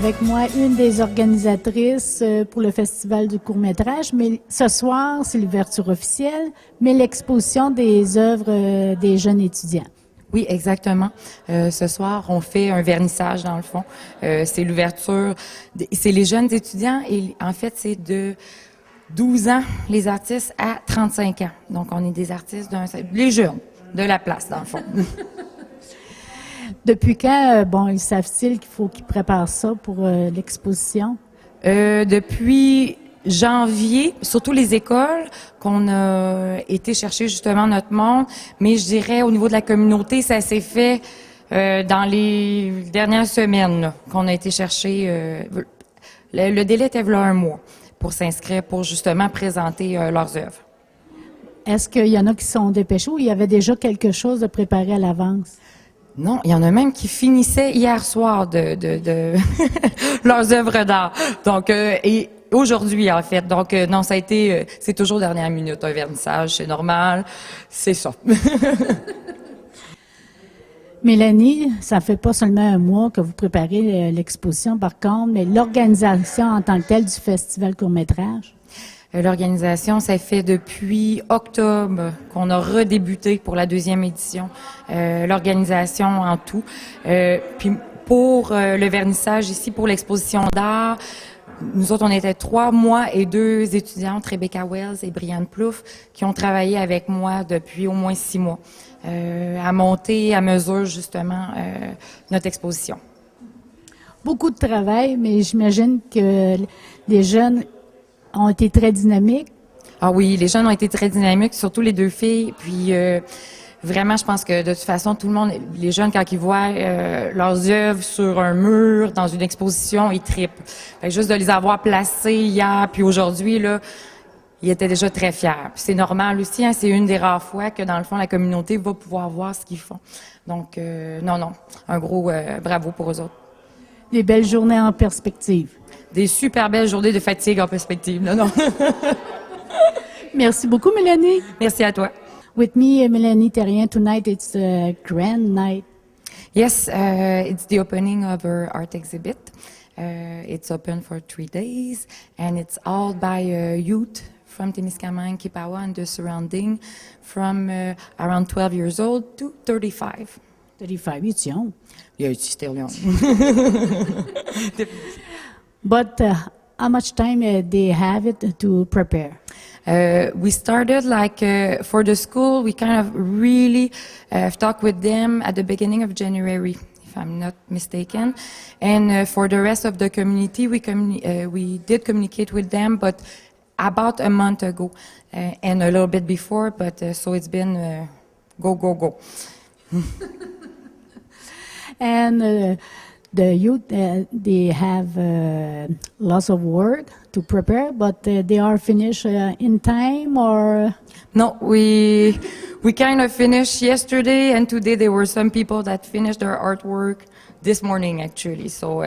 avec moi une des organisatrices pour le Festival du court-métrage. Mais ce soir, c'est l'ouverture officielle, mais l'exposition des œuvres des jeunes étudiants. Oui, exactement. Ce soir, on fait un vernissage, dans le fond. C'est l'ouverture. C'est les jeunes étudiants et en fait, c'est de 12 ans, les artistes, à 35 ans. Donc, on est des artistes les jeunes de la place, dans le fond. Depuis quand, ils savent-ils qu'il faut qu'ils préparent ça pour l'exposition? Depuis janvier, surtout les écoles, qu'on a été chercher justement notre monde. Mais je dirais, au niveau de la communauté, ça s'est fait dans les dernières semaines là, qu'on a été chercher. Le délai était là 1 mois pour s'inscrire, pour justement présenter leurs œuvres. Est-ce qu'il y en a qui sont dépêchés ou il y avait déjà quelque chose de préparé à l'avance? Non, il y en a même qui finissaient hier soir de leurs œuvres d'art. Donc, et aujourd'hui, en fait. Donc, non, ça a été, c'est toujours dernière minute, un vernissage, c'est normal, c'est ça. Mélanie, ça fait pas seulement 1 mois que vous préparez l'exposition, par contre, mais l'organisation en tant que telle du Festival court-métrage? L'organisation, ça fait depuis octobre qu'on a redébuté pour la 2e édition, l'organisation en tout. Puis pour le vernissage ici, pour l'exposition d'art, nous autres, on était 3 mois et 2 étudiantes, Rebecca Wells et Brianne Plouffe, qui ont travaillé avec moi depuis au moins 6 mois, à monter à mesure justement notre exposition. Beaucoup de travail, mais j'imagine que les jeunes ont été très dynamiques. Ah oui, les jeunes ont été très dynamiques, surtout les 2 filles. Puis vraiment, je pense que de toute façon, tout le monde, les jeunes, quand ils voient leurs œuvres sur un mur, dans une exposition, ils trippent. Fait que juste de les avoir placées hier, puis aujourd'hui, là, ils étaient déjà très fiers. Puis c'est normal aussi, hein, c'est une des rares fois que, dans le fond, la communauté va pouvoir voir ce qu'ils font. Donc, non, un gros bravo pour eux autres. Des belles journées en perspective. Des super belles journées de fatigue en perspective. Non. Merci beaucoup, Mélanie. Merci à toi. With me, Mélanie Terrien, tonight it's a grand night. Yes, it's the opening of our art exhibit. It's open for 3 days, and it's all by youth from Témiscamingue, Kipawa, and the surrounding, from around 12 years old to 35. 35, it's young. Yeah, it's still young. But how much time they have it to prepare? We started for the school, we kind of really talked with them at the beginning of January, if I'm not mistaken. And for the rest of the community, we did communicate with them, but about a month ago and a little bit before, but so it's been go. And the youth, they have lots of work to prepare, but they are finished in time, or? No, we kind of finished yesterday, and today there were some people that finished their artwork this morning, actually. So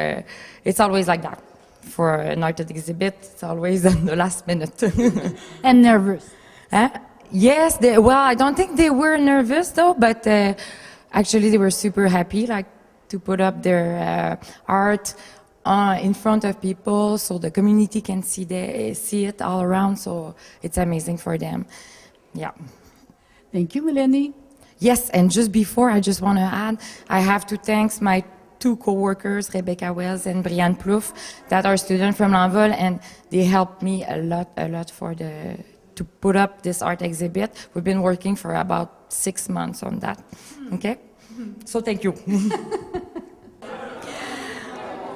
it's always like that. For an art exhibit, it's always in the last minute. And nervous? Yes, I don't think they were nervous, though, but actually they were super happy, to put up their art in front of people so the community can see it all around. So it's amazing for them. Yeah. Thank you, Mélanie. Yes, and just before, I just want to add, I have to thank my 2 co-workers, Rebecca Wells and Brianne Plouffe, that are students from Lanville, and they helped me a lot to put up this art exhibit. We've been working for about 6 months on that. Okay? So thank you.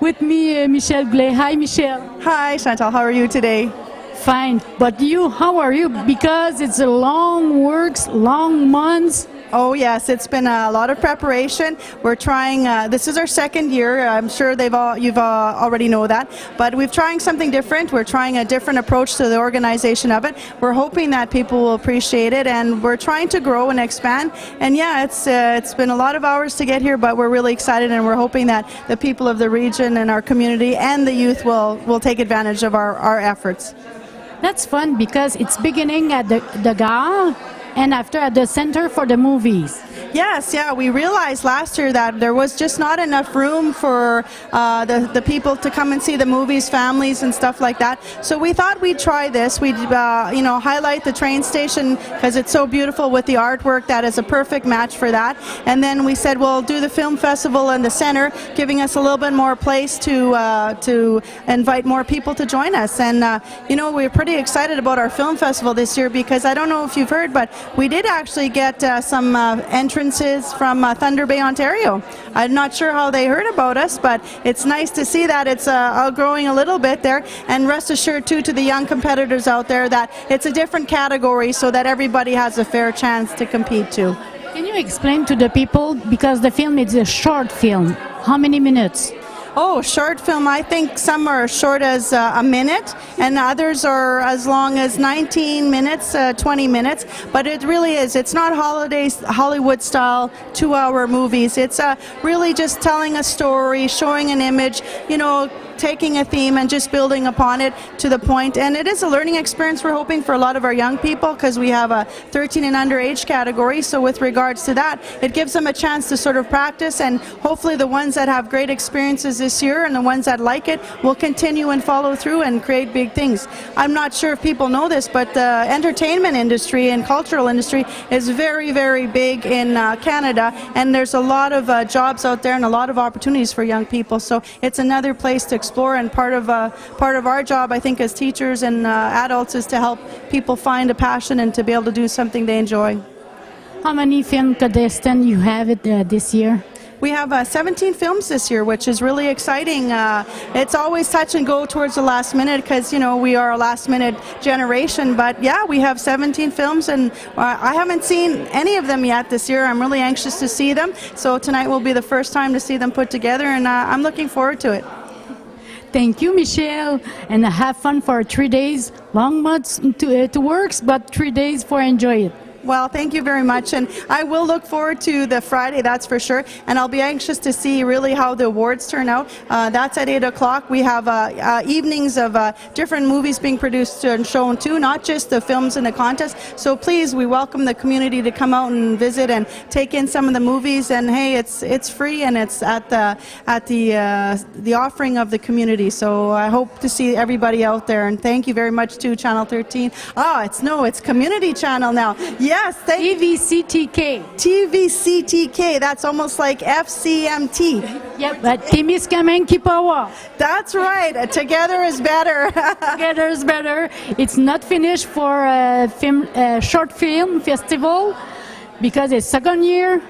With me, Michelle Blais. Hi, Michelle. Hi, Chantal. How are you today? Fine. But you, how are you? Because it's a long works, long months. Oh, yes. It's been a lot of preparation. We're trying, this is our 2nd year. I'm sure you've already know that. But we're trying something different. We're trying a different approach to the organization of it. We're hoping that people will appreciate it, and we're trying to grow and expand. And yeah, it's been a lot of hours to get here, but we're really excited, and we're hoping that the people of the region and our community and the youth will take advantage of our efforts. That's fun because it's beginning at the Gare and after at the Center for the Movies. Yes, yeah. We realized last year that there was just not enough room for the people to come and see the movies, families and stuff like that. So we thought we'd try this. We'd highlight the train station because it's so beautiful with the artwork. That is a perfect match for that. And then we said we'll do the film festival in the center, giving us a little bit more place to invite more people to join us. And we're pretty excited about our film festival this year because I don't know if you've heard, but we did actually get some entrances from Thunder Bay, Ontario. I'm not sure how they heard about us, but it's nice to see that it's growing a little bit there. And rest assured, too, to the young competitors out there that it's a different category so that everybody has a fair chance to compete, too. Can you explain to the people, because the film is a short film, how many minutes? Oh, short film, I think some are as short as a minute and others are as long as 19 minutes, 20 minutes. But it really is. It's not Hollywood style 2-hour movies. It's really just telling a story, showing an image, taking a theme and just building upon it to the point. And it is a learning experience, we're hoping, for a lot of our young people because we have a 13 and under age category. So with regards to that, it gives them a chance to sort of practice, and hopefully the ones that have great experiences this year and the ones that like it will continue and follow through and create big things. I'm not sure if people know this, but the entertainment industry and cultural industry is very, very big in Canada, and there's a lot of jobs out there and a lot of opportunities for young people. So it's another place to explore, and part of our job, I think, as teachers and adults is to help people find a passion and to be able to do something they enjoy. How many film contestants you have this year? We have 17 films this year, which is really exciting. It's always touch and go towards the last minute because, we are a last minute generation. But yeah, we have 17 films, and I haven't seen any of them yet this year. I'm really anxious to see them. So tonight will be the first time to see them put together, and I'm looking forward to it. Thank you, Michelle, and have fun for 3 days. Long months to work, but 3 days for enjoy it. Well, thank you very much, and I will look forward to the Friday, that's for sure, and I'll be anxious to see really how the awards turn out. That's at 8 o'clock. We have evenings of different movies being produced and shown too, not just the films in the contest. So please, we welcome the community to come out and visit and take in some of the movies, and hey, it's free and it's at the offering of the community. So I hope to see everybody out there, and thank you very much to Channel 13. It's Community Channel now. Yes, thank you. TVCTK. TVCTK. That's almost like FCMT. Yep, but Témiscamingue Kipawa. That's right. Together is better. Together is better. It's not finished for short film festival because it's second year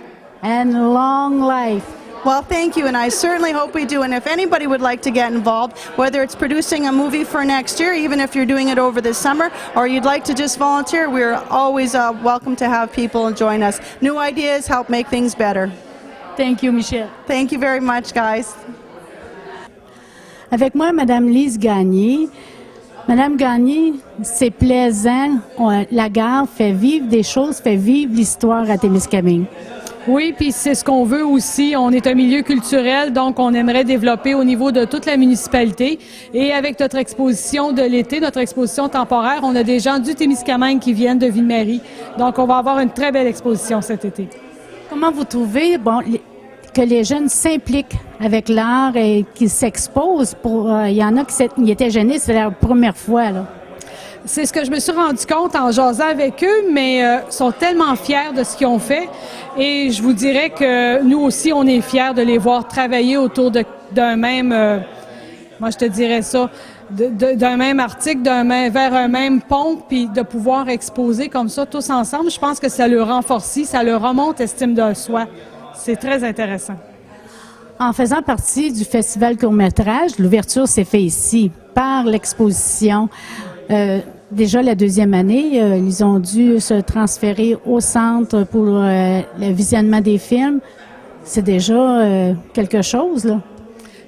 and long life. Well, thank you, and I certainly hope we do. And if anybody would like to get involved, whether it's producing a movie for next year, even if you're doing it over the summer, or you'd like to just volunteer, we're always welcome to have people join us. New ideas help make things better. Thank you, Michelle. Thank you very much, guys. Avec moi, Madame Lise Gagné. Madame Gagné, c'est plaisant. La gare fait vivre des choses, fait vivre l'histoire à Témiscamingue. Oui, puis c'est ce qu'on veut aussi. On est un milieu culturel, donc on aimerait développer au niveau de toute la municipalité. Et avec notre exposition de l'été, notre exposition temporaire, on a des gens du Témiscamingue qui viennent de Ville-Marie. Donc on va avoir une très belle exposition cet été. Comment vous trouvez que les jeunes s'impliquent avec l'art et qu'ils s'exposent? Il y en a qui étaient gênés, c'est leur première fois, là. C'est ce que je me suis rendu compte en jasant avec eux, mais sont tellement fiers de ce qu'ils ont fait. Et je vous dirais que nous aussi, on est fiers de les voir travailler autour d'un même, moi je te dirais ça, d'un même article, vers un même pont, puis de pouvoir exposer comme ça tous ensemble. Je pense que ça leur renforce, ça leur remonte estime de soi. C'est très intéressant. En faisant partie du Festival court-métrage, l'ouverture s'est faite ici par l'exposition. Déjà la deuxième année, ils ont dû se transférer au centre pour le visionnement des films. C'est déjà quelque chose, là.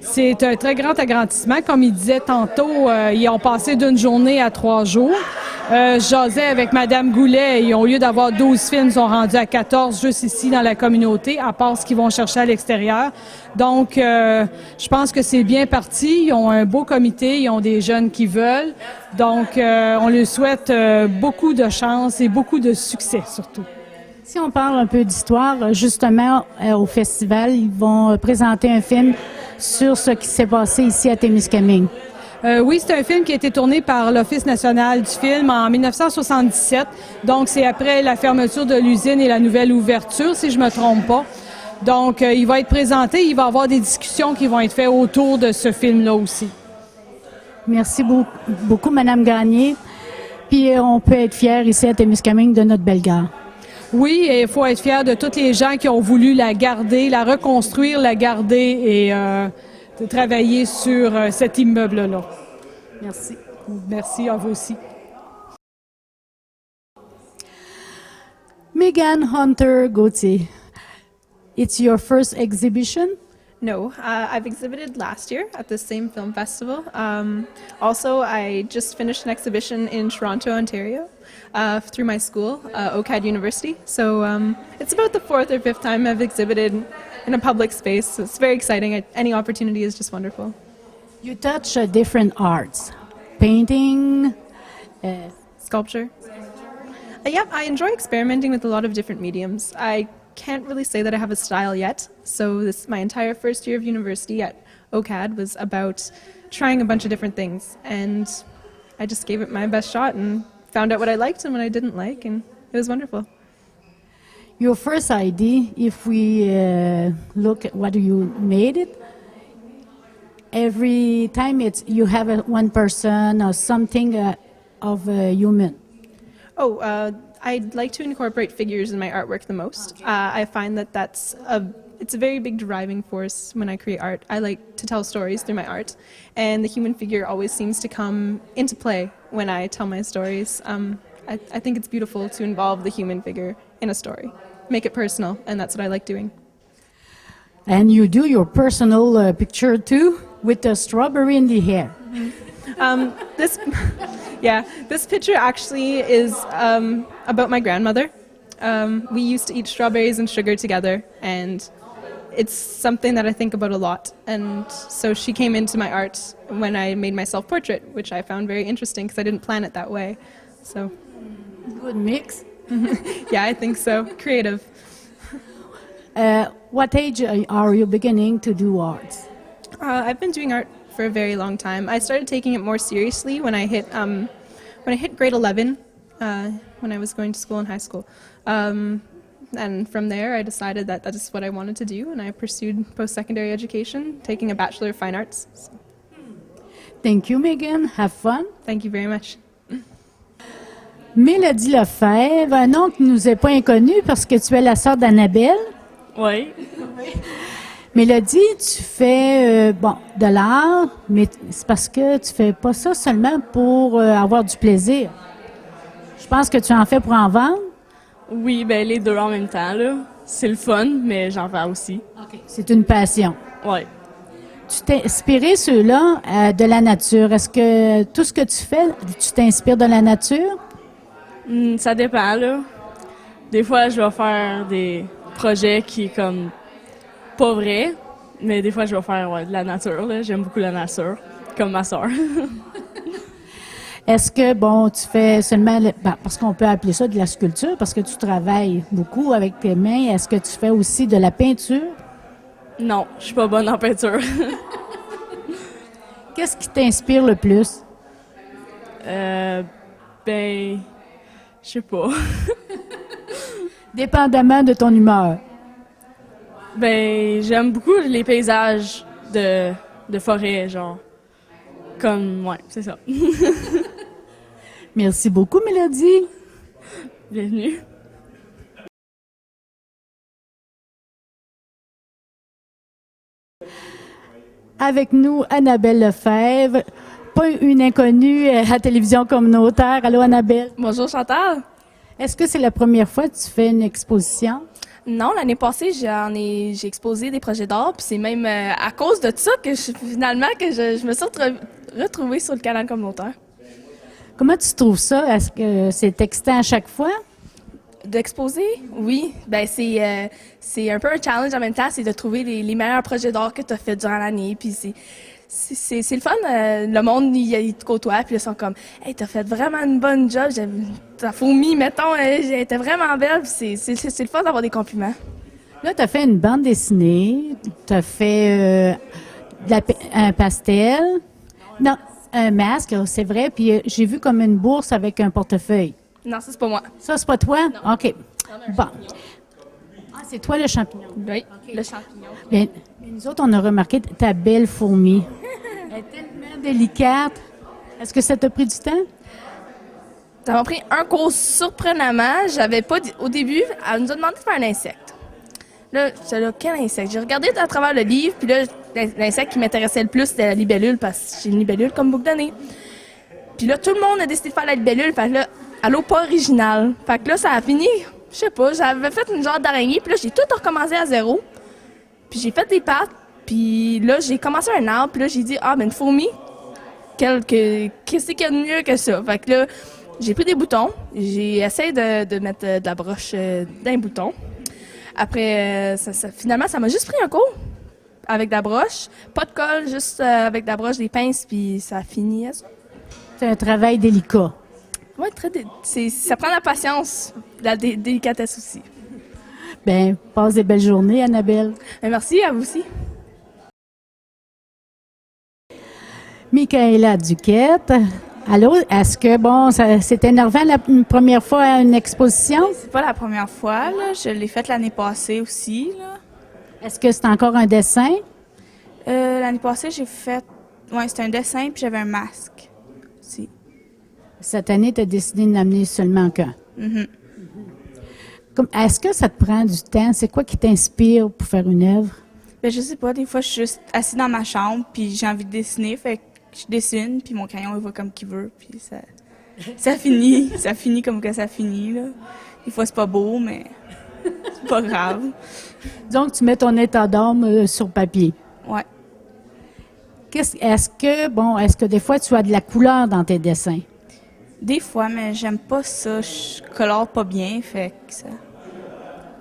C'est un très grand agrandissement. Comme il disait tantôt, ils ont passé d'une journée à 3 jours. Je jasais avec Mme Goulet. Ils ont, au lieu d'avoir 12 films, ils sont rendus à 14 juste ici dans la communauté, à part ce qu'ils vont chercher à l'extérieur. Donc, je pense que c'est bien parti. Ils ont un beau comité. Ils ont des jeunes qui veulent. Donc, on leur souhaite beaucoup de chance et beaucoup de succès, surtout. Si on parle un peu d'histoire, justement, au festival, ils vont présenter un film sur ce qui s'est passé ici à Témiscamingue. Oui, c'est un film qui a été tourné par l'Office national du film en 1977. Donc, c'est après la fermeture de l'usine et la nouvelle ouverture, si je me trompe pas. Donc, il va être présenté, il va y avoir des discussions qui vont être faites autour de ce film-là aussi. Merci beaucoup, Madame Gagné. Puis, on peut être fiers ici à Témiscamingue de notre belle gare. Oui, et il faut être fier de tous les gens qui ont voulu la garder, la reconstruire, la garder et de travailler sur cet immeuble-là. Merci. Merci à vous aussi. Megan Hunter Gauthier, it's your first exhibition? No, I've exhibited last year at the same film festival. Also, I just finished an exhibition in Toronto, Ontario, through my school, OCAD University. So it's about the fourth or fifth time I've exhibited in a public space. So it's very exciting. Any opportunity is just wonderful. You touch different arts, painting. Sculpture. Yeah, I enjoy experimenting with a lot of different mediums. I can't really say that I have a style yet. So my entire first year of university at OCAD was about trying a bunch of different things. And I just gave it my best shot and found out what I liked and what I didn't like, and it was wonderful. Your first idea, if we look at what you made it, every time you have one person or something of a human. I'd like to incorporate figures in my artwork the most. I find that it's a very big driving force when I create art. I like to tell stories through my art, and the human figure always seems to come into play when I tell my stories. I think it's beautiful to involve the human figure in a story, make it personal, and that's what I like doing. And you do your personal picture too, with the strawberry in the hair. This picture actually is about my grandmother. We used to eat strawberries and sugar together, and it's something that I think about a lot. And so she came into my art when I made my self-portrait, which I found very interesting because I didn't plan it that way. So, Good mix. yeah, I think so. Creative. What age are you beginning to do arts? I've been doing art for a very long time. I started taking it more seriously when I hit grade 11, when I was going to school in high school. And from there, I decided that that is what I wanted to do, and I pursued post-secondary education, taking a Bachelor of Fine Arts. So, Thank you, Megan. Have fun. thank you very much. Mélodie Lefebvre, un nom qui nous est pas inconnu parce que tu es la sœur d'Annabelle. Oui. Mélodie, tu fais de l'art, mais c'est parce que tu fais pas ça seulement pour avoir du plaisir. Je pense que tu en fais pour en vendre. Oui, ben les deux en même temps, là. C'est le fun, mais j'en fais aussi. C'est une passion. Oui. Tu t'es inspiré ceux-là de la nature. Est-ce que tout ce que tu fais, tu t'inspires de la nature? Ça dépend, là. Des fois, je vais faire des projets qui est comme pas vrai, mais des fois, je vais faire de la nature, là. J'aime beaucoup la nature, comme ma soeur. Est-ce que, tu fais seulement, parce qu'on peut appeler ça de la sculpture, parce que tu travailles beaucoup avec tes mains, est-ce que tu fais aussi de la peinture? Non, je suis pas bonne en peinture. Qu'est-ce qui t'inspire le plus? Ben, je sais pas. Dépendamment de ton humeur. Ben, j'aime beaucoup les paysages de forêt, genre. Comme, ouais, c'est ça. Merci beaucoup, Mélodie. Bienvenue. Avec nous, Annabelle Lefebvre, pas une inconnue à télévision communautaire. Allô, Annabelle. Bonjour Chantal. Est-ce que c'est la première fois que tu fais une exposition? Non, l'année passée, j'ai exposé des projets d'art, puis c'est même à cause de ça que finalement je me suis retrouvée sur le canal communautaire. Comment tu trouves ça? Est-ce que c'est excitant à chaque fois? D'exposer? Oui. Ben c'est un peu un challenge en même temps, c'est de trouver les meilleurs projets d'art que tu as fait durant l'année, puis C'est le fun. Le monde, il te côtoie, puis ils sont comme « Hey, t'as fait vraiment une bonne job. Ta fourmi, mettons, elle était vraiment belle. » Puis c'est le fun d'avoir des compliments. Là, tu as fait une bande dessinée, tu as fait un pastel, non, un masque, c'est vrai, puis j'ai vu comme une bourse avec un portefeuille. Non, ça, c'est pas moi. Ça, c'est pas toi? Non. OK. Bon. Ah, c'est toi le champignon. Oui, le champignon. Bien, nous autres, on a remarqué ta belle fourmi. Elle est tellement délicate. Est-ce que ça t'a pris du temps? Ça m'a pris un cours surprenamment. J'avais pas au début, elle nous a demandé de faire un insecte. Là, j'étais là, quel insecte? J'ai regardé à travers le livre, puis là, l'insecte qui m'intéressait le plus, c'était la libellule, parce que j'ai une libellule comme boucle de nez. Puis là, tout le monde a décidé de faire la libellule, fait que là, elle n'a pas original. Fait que là, ça a fini, je sais pas, j'avais fait une genre d'araignée, puis là, j'ai tout recommencé à zéro. Puis j'ai fait des pattes, puis là, j'ai commencé un arbre, puis là, j'ai dit, ah, ben une fourmi, qu'est-ce qu'il y a de mieux que ça? Fait que là, j'ai pris des boutons, j'ai essayé de mettre de la broche d'un bouton. Après, finalement, ça m'a juste pris un cours avec de la broche. Pas de colle, juste avec de la broche, des pinces, puis ça a fini à ça. C'est un travail délicat. Oui, ça prend de la patience, de la délicatesse aussi. Bien, passe des belles journées, Annabelle. Merci, à vous aussi. Michaela Duquette. Allô, est-ce que, bon, c'est énervant la première fois à une exposition? C'est pas la première fois, là. Je l'ai faite l'année passée aussi, là. Est-ce que c'est encore un dessin? L'année passée, j'ai fait... Ouais, c'était un dessin, puis j'avais un masque aussi. Cette année, tu as décidé de n'amener seulement qu'un. Mm-hmm. Est-ce que ça te prend du temps? C'est quoi qui t'inspire pour faire une œuvre? Ben, je sais pas, des fois, je suis juste assise dans ma chambre, puis j'ai envie de dessiner, fait que je dessine, puis mon crayon, il va comme qu'il veut, puis ça finit. Ça finit comme que ça finit, là. Des fois, c'est pas beau, mais c'est pas grave. Donc, tu mets ton état d'âme sur papier. Ouais. Est-ce que des fois, tu as de la couleur dans tes dessins? Des fois, mais j'aime pas ça. Je colore pas bien, fait que ça...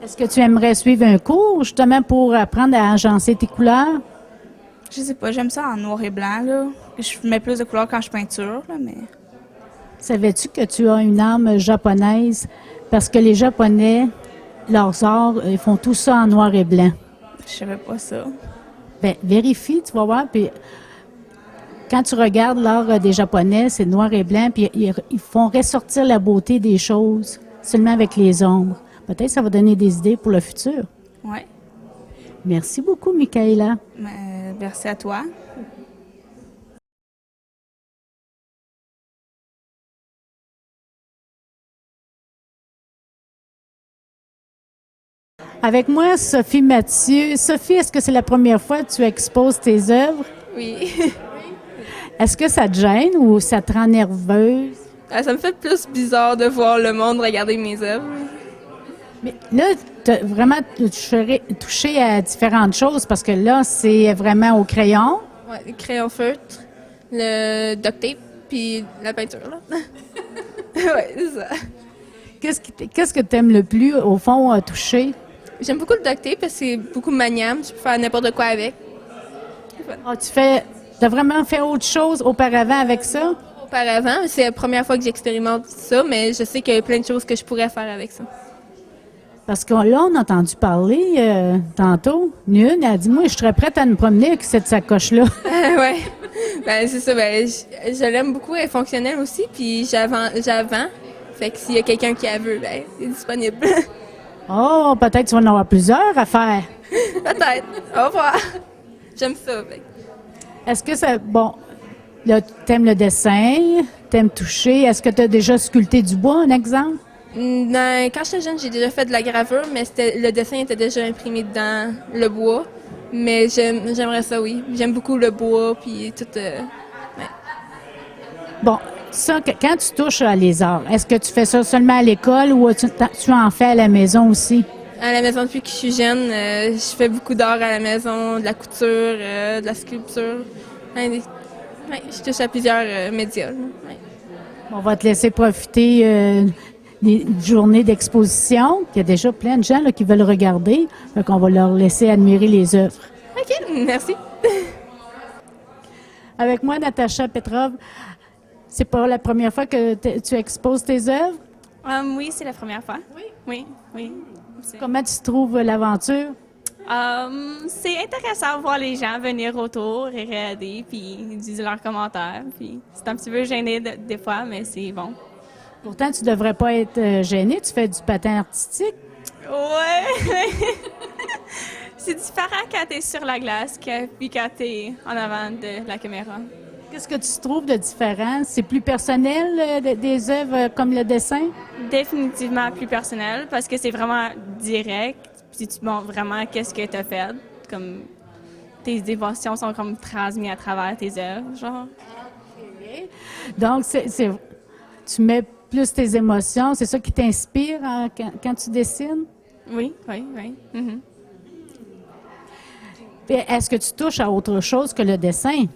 Est-ce que tu aimerais suivre un cours, justement, pour apprendre à agencer tes couleurs? Je sais pas, j'aime ça en noir et blanc, là. Je mets plus de couleurs quand je peinture, là, mais... Savais-tu que tu as une âme japonaise? Parce que les Japonais, leurs arts, ils font tout ça en noir et blanc. Je savais pas ça. Bien, vérifie, tu vas voir, puis quand tu regardes l'art des Japonais, c'est noir et blanc, puis ils font ressortir la beauté des choses seulement avec les ombres. Peut-être que ça va donner des idées pour le futur. Ouais. Merci beaucoup, Michaela. Merci à toi. Avec moi, Sophie Mathieu. Sophie, est-ce que c'est la première fois que tu exposes tes œuvres? Oui. Est-ce que ça te gêne ou ça te rend nerveuse? Ça me fait plus bizarre de voir le monde regarder mes œuvres. Mais là, tu as vraiment touché à différentes choses parce que là, c'est vraiment au crayon. Ouais, le crayon feutre, le duct tape, puis la peinture, là. Ouais, c'est ça. Qu'est-ce que tu aimes le plus, au fond, à toucher? J'aime beaucoup le duct tape parce que c'est beaucoup maniable. Je peux faire n'importe quoi avec. Ah, tu as vraiment fait autre chose auparavant avec ça? Auparavant, c'est la première fois que j'expérimente ça, mais je sais qu'il y a plein de choses que je pourrais faire avec ça. Parce que là, on a entendu parler tantôt. Une a dit, moi, je serais prête à me promener avec cette sacoche-là. Ouais. Ben, c'est ça. Ben, je l'aime beaucoup. Elle est fonctionnelle aussi. Puis j'avance. Fait que s'il y a quelqu'un qui la veut, ben, c'est disponible. Oh, peut-être tu vas en avoir plusieurs à faire. Peut-être. Au revoir. J'aime ça. Ben. Est-ce que ça... Bon, là, t'aimes le dessin, t'aimes toucher. Est-ce que tu as déjà sculpté du bois, un exemple? Non, quand j'étais jeune, j'ai déjà fait de la gravure, mais le dessin était déjà imprimé dans le bois. Mais j'aimerais ça, oui. J'aime beaucoup le bois, puis tout... ouais. Bon, ça, quand tu touches les arts, est-ce que tu fais ça seulement à l'école ou tu en fais à la maison aussi? À la maison, depuis que je suis jeune, je fais beaucoup d'art à la maison, de la couture, de la sculpture. Ouais, je touche à plusieurs médias. Ouais. On va te laisser profiter des journées d'exposition. Il y a déjà plein de gens là, qui veulent regarder. Donc, on va leur laisser admirer les œuvres. OK, merci. Avec moi, Natacha Petrov. C'est pas la première fois que tu exposes tes œuvres. Oui, c'est la première fois. Oui. Comment tu trouves l'aventure? C'est intéressant de voir les gens venir autour et regarder, puis dire leurs commentaires. Puis c'est un petit peu gêné des fois, mais c'est bon. Pourtant, tu devrais pas être gêné. Tu fais du patin artistique. Ouais! C'est différent quand tu es sur la glace puis quand tu es en avant de la caméra. Qu'est-ce que tu trouves de différent? C'est plus personnel des œuvres comme le dessin? Définitivement plus personnel parce que c'est vraiment direct. Puis tu montres vraiment qu'est-ce que tu as fait. Comme tes émotions sont comme transmises à travers tes œuvres, genre. Donc, tu mets plus tes émotions. C'est ça qui t'inspire quand tu dessines? Oui. Mm-hmm. Est-ce que tu touches à autre chose que le dessin?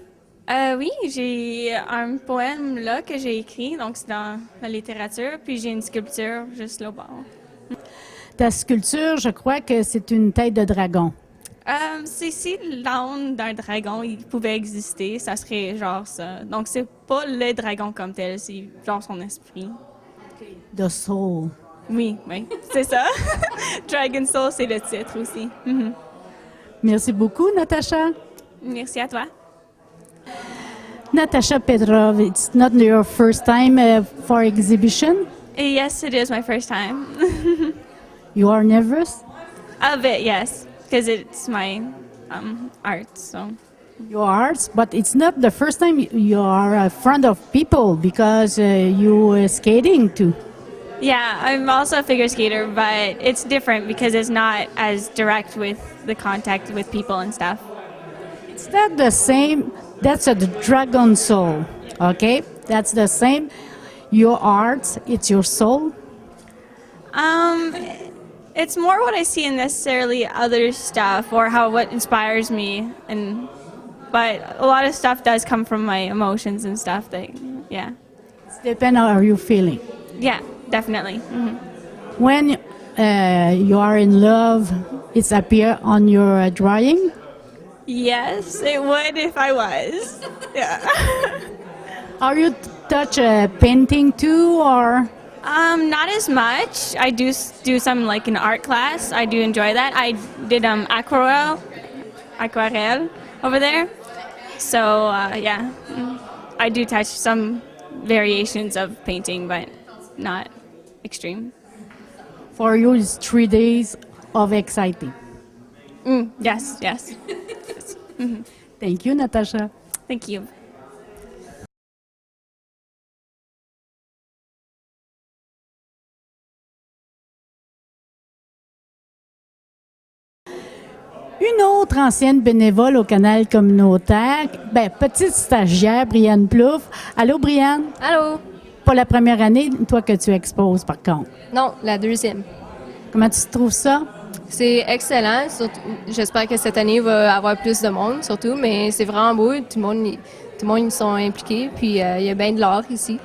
Oui, j'ai un poème là que j'ai écrit, donc c'est dans la littérature, puis j'ai une sculpture juste là au bord. Ta sculpture, je crois que c'est une tête de dragon. C'est si l'âme d'un dragon, il pouvait exister, ça serait genre ça. Donc c'est pas le dragon comme tel, c'est genre son esprit. The Soul. Oui, c'est ça. Dragon Soul, c'est le titre aussi. Mm-hmm. Merci beaucoup, Natacha. Merci à toi. Natacha Petrov, it's not your first time for exhibition. Yes, it is my first time. You are nervous? A bit, yes, because it's my art, so. Your art, but it's not the first time you are in front of people because you skating too. Yeah, I'm also a figure skater, but it's different because it's not as direct with the contact with people and stuff. It's not the same. That's a dragon soul, okay? That's the same. Your art, it's your soul. It's more what I see in necessarily other stuff or what inspires me, but a lot of stuff does come from my emotions and stuff. Yeah. It depends on how you feeling. Yeah, definitely. Mm-hmm. When you are in love, it's appear on your drawing. Yes, it would if I was. Yeah. Are you touch painting too, or? Not as much. I do some like an art class. I do enjoy that. I did aquarelle over there. So yeah, I do touch some variations of painting, but not extreme. For you, it's 3 days of exciting. Yes. Mm-hmm. Thank you, Natasha. Thank you. Une autre ancienne bénévole au canal communautaire, petite stagiaire, Brianne Plouffe. Allô, Brianne? Allô? Pas la première année, toi, que tu exposes, par contre. Non, la deuxième. Comment tu trouves ça? C'est excellent. J'espère que cette année il va avoir plus de monde, surtout, mais c'est vraiment beau. Tout le monde ils sont impliqués, puis il y a bien de l'art ici.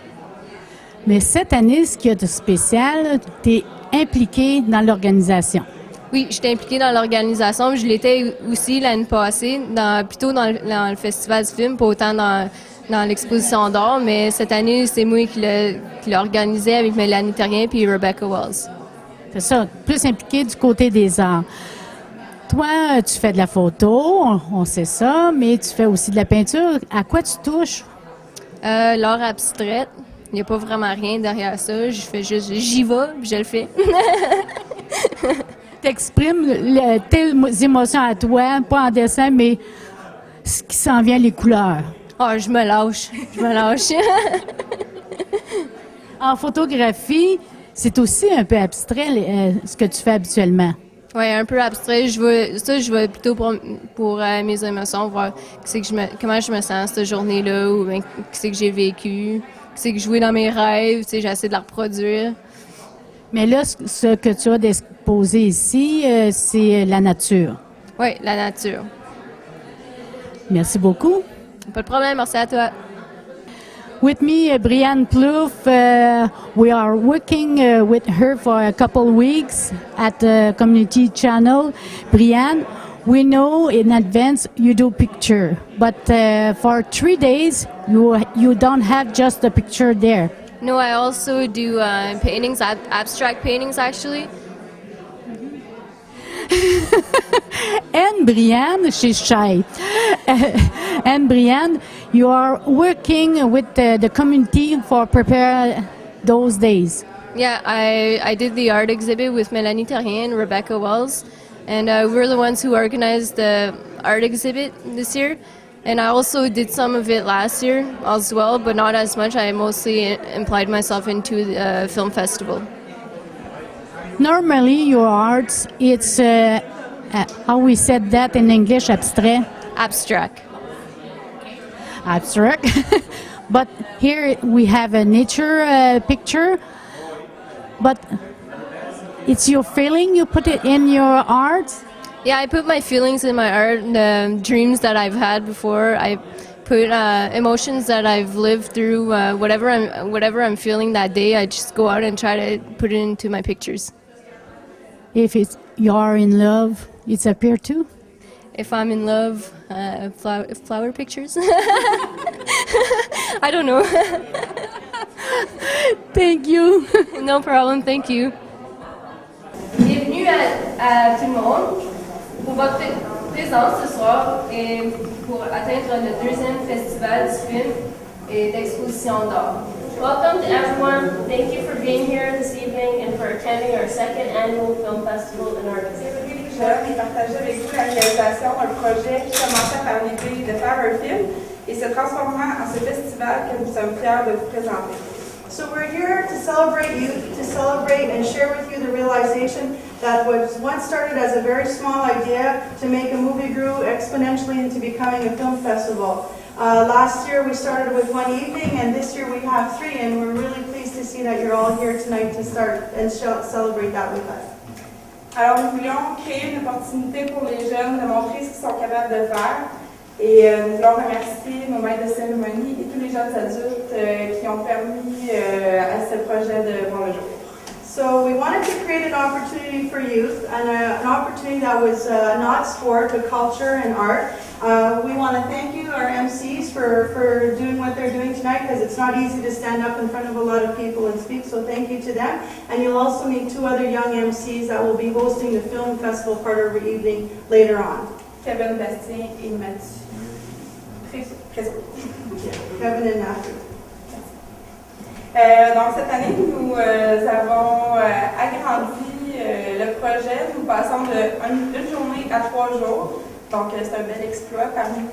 Mais cette année, ce qu'il y a de spécial, tu es impliqué dans l'organisation. Oui, j'étais impliquée dans l'organisation. Je l'étais aussi l'année passée, plutôt dans le festival du film, pas autant dans l'exposition d'art, mais cette année, c'est moi qui l'ai organisé avec Mélanie Terrien et Rebecca Wells. C'est ça, plus impliqué du côté des arts. Toi, tu fais de la photo, on sait ça, mais tu fais aussi de la peinture. À quoi tu touches? L'art abstrait. Il n'y a pas vraiment rien derrière ça. Je fais juste, j'y vais, puis je le fais. T'exprimes tes émotions à toi, pas en dessin, mais ce qui s'en vient, les couleurs. Ah, je me lâche. En photographie, c'est aussi un peu abstrait ce que tu fais habituellement. Oui, un peu abstrait. Je vais plutôt pour mes émotions, voir comment je me sens cette journée-là, ou qu'est-ce que j'ai vécu, qu'est-ce que je jouais dans mes rêves, j'essaie de la reproduire. Mais là, ce que tu as d'exposé ici, c'est la nature. Oui, la nature. Merci beaucoup. Pas de problème, merci à toi. With me, Brianne Plouffe. We are working with her for a couple weeks at the community channel. Brianne, we know in advance you do picture, but for 3 days you don't have just the picture there. No, I also do paintings, abstract paintings actually. And Brianne, she's shy. And Brianne, you are working with the community for prepare those days. Yeah, I did the art exhibit with Mélanie Terrien and Rebecca Wells, and we're the ones who organized the art exhibit this year. And I also did some of it last year as well, but not as much. I mostly implied myself into the film festival. Normally, your arts, it's how we said that in English, abstract. Abstract. Abstract. But here we have a nature picture. But it's your feeling, you put it in your art? Yeah, I put my feelings in my art, the dreams that I've had before. I put emotions that I've lived through, whatever I'm feeling that day. I just go out and try to put it into my pictures. If you are in love, it's appear too? If I'm in love, flower pictures? I don't know. Thank you. No problem, thank you. Bienvenue à tout le monde pour votre présence ce soir et pour atteindre le deuxième festival du film et d'exposition d'art. Welcome to everyone. Thank you for being here this evening and for attending our second annual film festival in art exhibit. Et partager avec vous la réalisation d'un projet qui commençait par l'idée de faire un film et se transformant en ce festival que nous sommes fiers de vous présenter. So we're here to celebrate youth, to celebrate and share with you the realization that what once started as a very small idea to make a movie grew exponentially into becoming a film festival. Last year we started with one evening, and this year we have 3, and we're really pleased to see that you're all here tonight to start and celebrate that with us. Alors nous voulions créer une opportunité pour les jeunes de montrer ce qu'ils sont capables de faire. Et nous voulons remercier nos maîtres de cérémonie et tous les jeunes adultes qui ont permis à ce projet de voir le jour. So we wanted to create an opportunity for youth, and an opportunity that was not sport, but culture and art. We want to thank you, our MCs, for doing what they're doing tonight, because it's not easy to stand up in front of a lot of people and speak, so thank you to them. And you'll also meet 2 other young MCs that will be hosting the film festival part of the evening later on. Kevin Bastien et Mathieu. Kevin and Matthew. Donc cette année, nous avons agrandi le projet. Nous passons d'une journée à 3 jours. Donc c'est un bel exploit parmi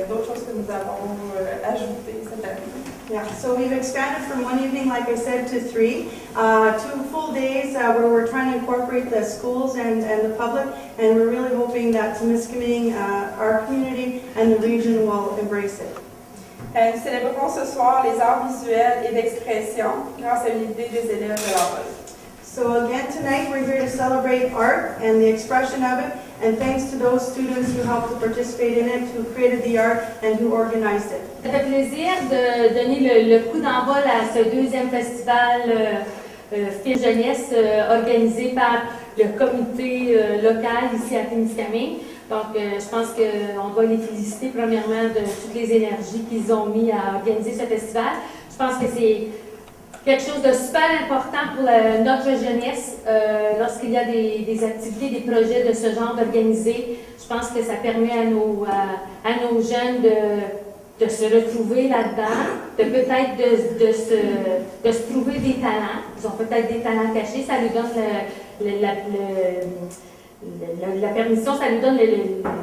d'autres choses que nous avons ajoutées cette année. Yeah, so we've expanded from one evening, like I said, to 3, 2 full days where we're trying to incorporate the schools and the public, and we're really hoping that Temiskaming, our community, and the region will embrace it. Nous célébrons ce soir les arts visuels et d'expression grâce à une idée des élèves de l'AROL. So again tonight we're here to celebrate art and the expression of it, and thanks to those students who helped to participate in it, who created the art and who organized it. Ça fait plaisir de donner le coup d'envol à ce deuxième festival Film Jeunesse organisé par le comité local ici à Témiscamingue. Donc, je pense qu'on doit les féliciter premièrement de toutes les énergies qu'ils ont mis à organiser ce festival. Je pense que c'est quelque chose de super important pour notre jeunesse. Lorsqu'il y a des activités, des projets de ce genre d'organiser, je pense que ça permet à nos jeunes de se retrouver là-dedans, de peut-être de se trouver des talents. Ils ont peut-être des talents cachés, ça lui donne la permission, ça lui donne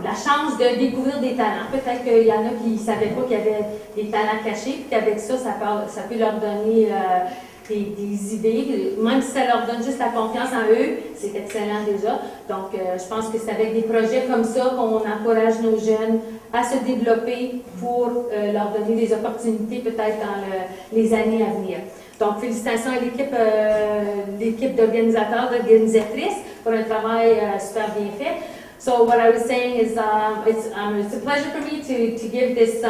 la chance de découvrir des talents. Peut-être qu'il y en a qui ne savaient pas qu'il y avait des talents cachés, puis qu'avec ça, ça peut leur donner des idées. Même si ça leur donne juste la confiance en eux, c'est excellent déjà. Donc, je pense que c'est avec des projets comme ça qu'on encourage nos jeunes à se développer pour leur donner des opportunités peut-être dans les années à venir. Donc, félicitations à l'équipe d'organisateurs, d'organisatrices pour un travail super bien fait. So, what I was saying is it's a pleasure for me to give this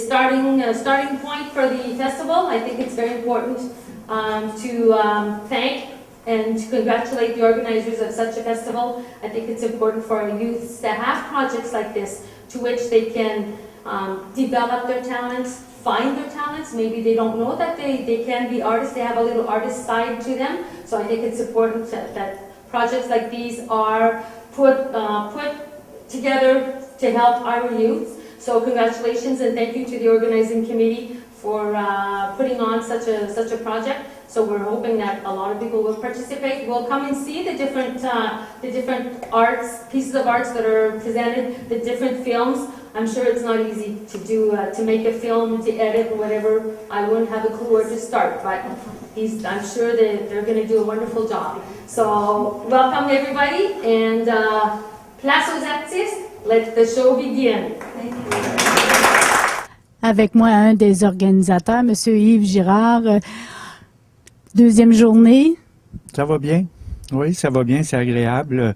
starting point for the festival. I think it's very important to thank And to congratulate the organizers of such a festival, I think it's important for our youths to have projects like this to which they can develop their talents, find their talents. Maybe they don't know that they can be artists. They have a little artist side to them. So I think it's important that projects like these are put together to help our youth. So congratulations and thank you to the organizing committee for putting on such a project. So we're hoping that a lot of people will participate. Will come and see the different pieces of arts that are presented, the different films. I'm sure it's not easy to do, to make a film, to edit, whatever. I wouldn't have a clue where to start, but I'm sure that they're going to do a wonderful job. So welcome everybody, and place aux artistes. Let the show begin. Thank you. Avec moi, un des organisateurs, M. Yves Girard. Deuxième journée. Ça va bien. Oui, ça va bien, c'est agréable.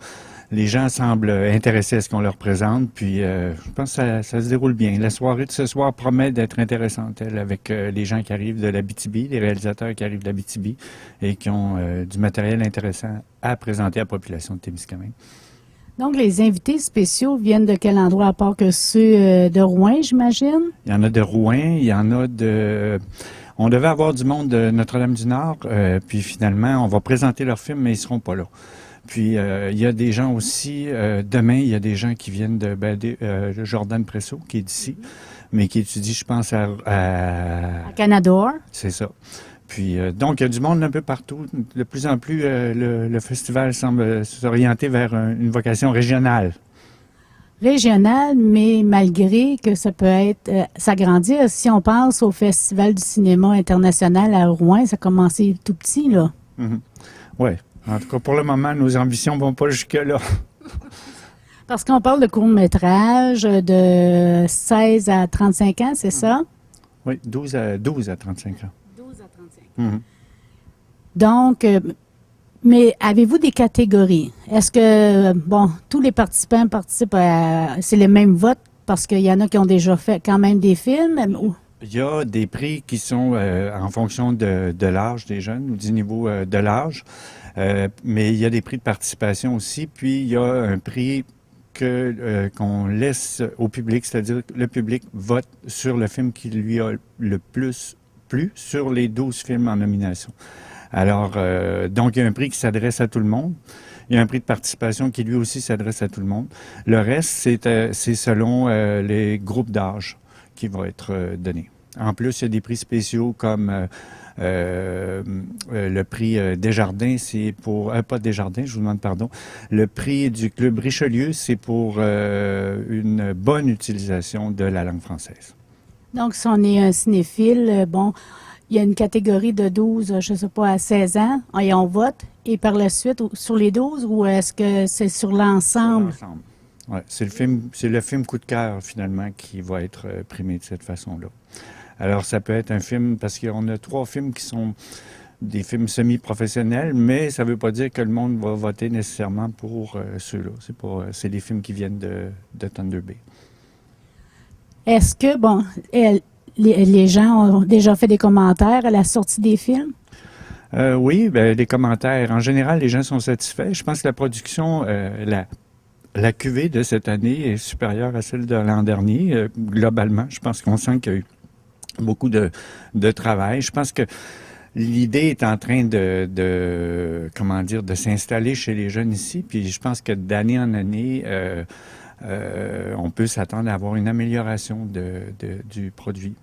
Les gens semblent intéressés à ce qu'on leur présente, puis je pense que ça se déroule bien. La soirée de ce soir promet d'être intéressante, elle, avec les gens qui arrivent de l'Abitibi, les réalisateurs qui arrivent de l'Abitibi et qui ont du matériel intéressant à présenter à la population de Témiscamingue. Donc, les invités spéciaux viennent de quel endroit, à part que ceux de Rouen, j'imagine? Il y en a de Rouen, il y en a de... On devait avoir du monde de Notre-Dame-du-Nord, puis finalement, on va présenter leur film, mais ils ne seront pas là. Puis, il y a des gens aussi, demain, il y a des gens qui viennent de Jordan Presso, qui est d'ici, mais qui étudie, je pense, à Canador. C'est ça. Puis, donc, il y a du monde un peu partout. De plus en plus, le festival semble s'orienter vers une vocation régionale. Régionale, mais malgré que ça peut être s'agrandir. Si on pense au Festival du cinéma international à Rouen, ça a commencé tout petit, là. Mm-hmm. Oui. En tout cas, pour le moment, nos ambitions ne vont pas jusque-là. Parce qu'on parle de court-métrage de 16 à 35 ans, c'est ça? Oui, 12 à 35 ans. 12 à 35 ans. Mm-hmm. Donc, mais avez-vous des catégories? Est-ce que, tous les participants participent c'est les mêmes votes parce qu'il y en a qui ont déjà fait quand même des films? Il y a des prix qui sont en fonction de l'âge des jeunes ou du niveau de l'âge, mais il y a des prix de participation aussi, puis il y a un prix qu'on laisse au public, c'est-à-dire que le public vote sur le film qui lui a le plus plu sur les 12 films en nomination. Alors, donc, il y a un prix qui s'adresse à tout le monde. Il y a un prix de participation qui, lui aussi, s'adresse à tout le monde. Le reste, c'est selon les groupes d'âge qui vont être donnés. En plus, il y a des prix spéciaux comme le prix Desjardins, c'est pour... pas Desjardins, je vous demande pardon. Le prix du Club Richelieu, c'est pour une bonne utilisation de la langue française. Donc, si on est un cinéphile, il y a une catégorie de 12, je ne sais pas, à 16 ans, et on vote. Et par la suite, sur les 12, ou est-ce que c'est sur l'ensemble? Sur l'ensemble. Oui, c'est le film coup de cœur, finalement, qui va être primé de cette façon-là. Alors, ça peut être un film, parce qu'on a 3 films qui sont des films semi-professionnels, mais ça ne veut pas dire que le monde va voter nécessairement pour ceux-là. C'est des films qui viennent de Thunder Bay. Est-ce que, les gens ont déjà fait des commentaires à la sortie des films? Oui, des commentaires. En général, les gens sont satisfaits. Je pense que la production, la cuvée de cette année est supérieure à celle de l'an dernier. Globalement, je pense qu'on sent qu'il y a eu beaucoup de travail. Je pense que l'idée est en train de s'installer chez les jeunes ici. Puis je pense que d'année en année, on peut s'attendre à avoir une amélioration du produit.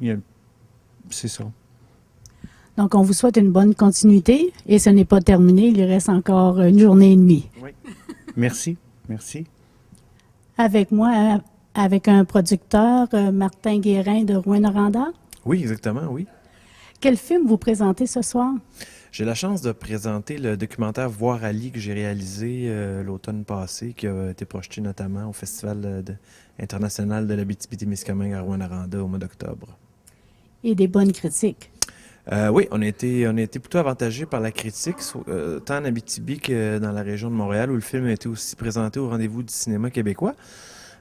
C'est ça. Donc, on vous souhaite une bonne continuité et ce n'est pas terminé. Il reste encore une journée et demie. Oui. Merci. Merci. Avec moi, avec un producteur, Martin Guérin de Rouyn-Noranda. Oui, exactement, oui. Quel film vous présentez ce soir? J'ai la chance de présenter le documentaire Voir Ali que j'ai réalisé l'automne passé, qui a été projeté notamment au Festival international de l'Abitibi-Témiscamingue à Rouyn-Noranda au mois d'octobre. Et des bonnes critiques. Oui, on a été plutôt avantagés par la critique, tant en Abitibi que dans la région de Montréal, où le film a été aussi présenté au rendez-vous du cinéma québécois.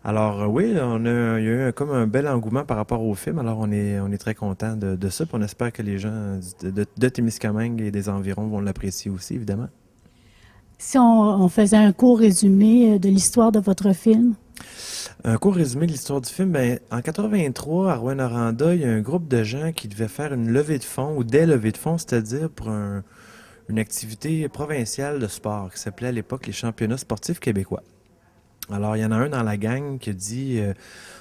Alors oui, il y a eu comme un bel engouement par rapport au film, alors on est très content de ça, puis on espère que les gens de Témiscamingue et des environs vont l'apprécier aussi, évidemment. Si on faisait un court résumé de l'histoire de votre film? Un court résumé de l'histoire du film, ben, en 83, à Rouyn-Noranda, il y a un groupe de gens qui devaient faire une levée de fonds, ou des levées de fonds, c'est-à-dire pour une activité provinciale de sport qui s'appelait à l'époque les Championnats sportifs québécois. Alors, il y en a un dans la gang qui a dit,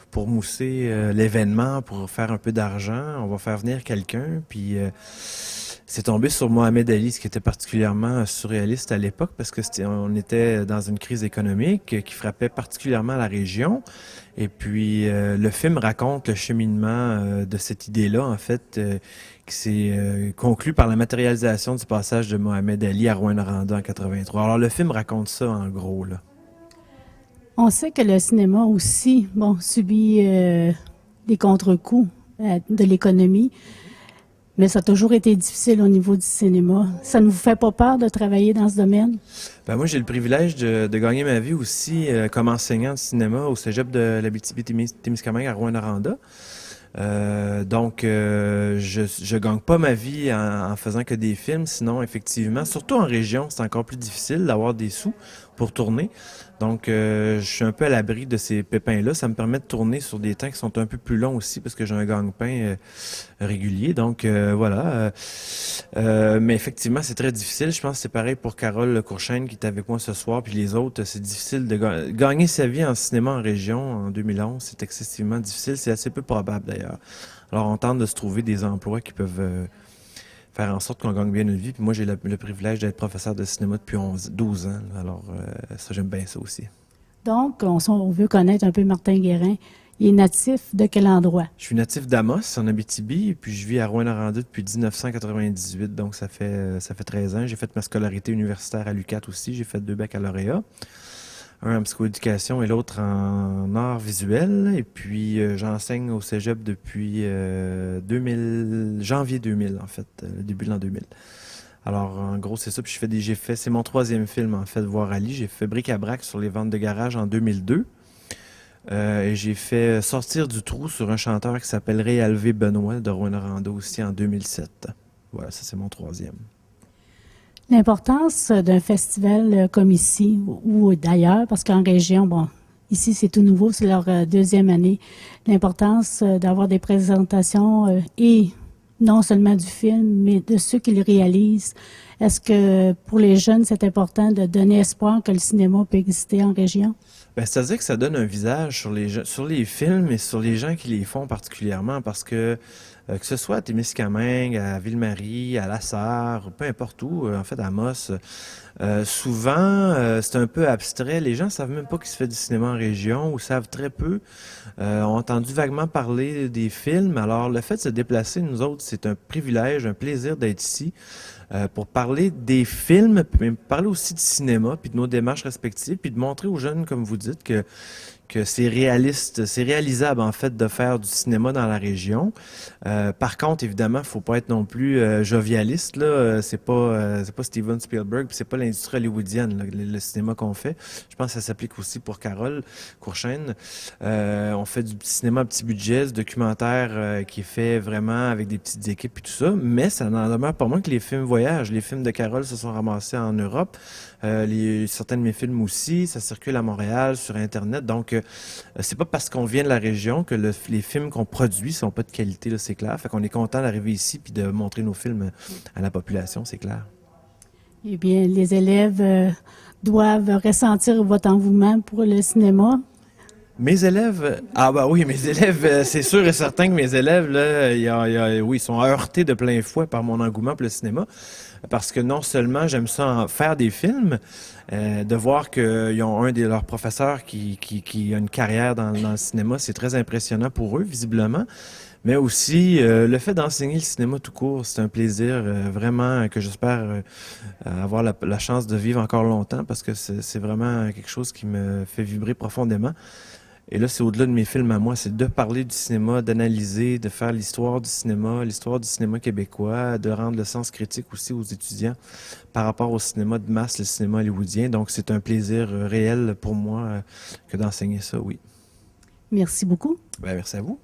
pour mousser l'événement, pour faire un peu d'argent, on va faire venir quelqu'un, puis c'est tombé sur Mohamed Ali, ce qui était particulièrement surréaliste à l'époque, parce que on était dans une crise économique qui frappait particulièrement la région. Et puis, le film raconte le cheminement de cette idée-là, en fait, qui s'est conclu par la matérialisation du passage de Mohamed Ali à Rouyn-Noranda en 83. Alors, le film raconte ça, en gros, là. On sait que le cinéma aussi, subit des contre-coups de l'économie, mais ça a toujours été difficile au niveau du cinéma. Ça ne vous fait pas peur de travailler dans ce domaine? Ben moi, j'ai le privilège de gagner ma vie aussi comme enseignant de cinéma au cégep de l'Abitibi-Témiscamingue à Rouyn-Noranda. Donc, je gagne pas ma vie en faisant que des films, sinon, effectivement, surtout en région, c'est encore plus difficile d'avoir des sous pour tourner. Donc, je suis un peu à l'abri de ces pépins-là. Ça me permet de tourner sur des temps qui sont un peu plus longs aussi parce que j'ai un gagne-pain régulier. Donc, voilà. Mais effectivement, c'est très difficile. Je pense que c'est pareil pour Carole Courchaine qui est avec moi ce soir, puis les autres. C'est difficile de gagner sa vie en cinéma en région en 2011. C'est excessivement difficile. C'est assez peu probable d'ailleurs. Alors, on tente de se trouver des emplois qui peuvent faire en sorte qu'on gagne bien notre vie. Puis moi, j'ai le privilège d'être professeur de cinéma depuis 12 ans. Alors, ça, j'aime bien ça aussi. Donc, on veut connaître un peu Martin Guérin. Il est natif de quel endroit? Je suis natif d'Amos, en Abitibi, et puis je vis à Rouyn-Noranda depuis 1998, donc ça fait 13 ans. J'ai fait ma scolarité universitaire à l'UQAT aussi. J'ai fait 2 baccalauréats. Un en psychoéducation et l'autre en arts visuels. Et puis, j'enseigne au cégep depuis janvier 2000, en fait, le début de l'an 2000. Alors, en gros, c'est ça. Puis c'est mon 3e film, en fait, Voir Ali. J'ai fait Bric-à-brac sur les ventes de garage en 2002. Et j'ai fait Sortir du trou sur un chanteur qui s'appelle Réalvé Benoît de Rouyn-Noranda aussi en 2007. Voilà, ça, c'est mon 3e. L'importance d'un festival comme ici ou d'ailleurs, parce qu'en région, ici c'est tout nouveau, c'est leur 2e année. L'importance d'avoir des présentations et non seulement du film, mais de ceux qui le réalisent. Est-ce que pour les jeunes, c'est important de donner espoir que le cinéma peut exister en région? Ben, c'est-à-dire que ça donne un visage sur les films et sur les gens qui les font particulièrement, parce que ce soit à Témiscamingue, à Ville-Marie, à La Sarre, peu importe où, en fait à Amos, souvent c'est un peu abstrait. Les gens savent même pas qu'il se fait du cinéma en région ou savent très peu, ont entendu vaguement parler des films. Alors le fait de se déplacer, nous autres, c'est un privilège, un plaisir d'être ici. Pour parler des films, puis parler aussi du cinéma, puis de nos démarches respectives, puis de montrer aux jeunes, comme vous dites, que c'est réaliste, c'est réalisable en fait de faire du cinéma dans la région. Par contre, évidemment, faut pas être non plus jovialiste là. C'est pas Steven Spielberg, puis c'est pas l'industrie hollywoodienne là, le cinéma qu'on fait. Je pense que ça s'applique aussi pour Carole Courchaine. On fait du cinéma à petit budget, du documentaire qui est fait vraiment avec des petites équipes et tout ça. Mais ça n'en demeure pas moins que les films voyagent. Les films de Carole se sont ramassés en Europe. Certains de mes films aussi, ça circule à Montréal, sur Internet. Donc, c'est pas parce qu'on vient de la région que les films qu'on produit sont pas de qualité, là, c'est clair. Fait qu'on est content d'arriver ici puis de montrer nos films à la population, c'est clair. Eh bien, les élèves doivent ressentir votre engouement pour le cinéma. Mes élèves, mes élèves, c'est sûr et certain que mes élèves, là, ils sont heurtés de plein fouet par mon engouement pour le cinéma. Parce que non seulement j'aime ça faire des films, de voir qu'ils ont un de leurs professeurs qui a une carrière dans le cinéma, c'est très impressionnant pour eux, visiblement. Mais aussi, le fait d'enseigner le cinéma tout court, c'est un plaisir vraiment que j'espère avoir la chance de vivre encore longtemps parce que c'est vraiment quelque chose qui me fait vibrer profondément. Et là, c'est au-delà de mes films à moi, c'est de parler du cinéma, d'analyser, de faire l'histoire du cinéma québécois, de rendre le sens critique aussi aux étudiants par rapport au cinéma de masse, le cinéma hollywoodien. Donc, c'est un plaisir réel pour moi que d'enseigner ça, oui. Merci beaucoup. Ben, merci à vous.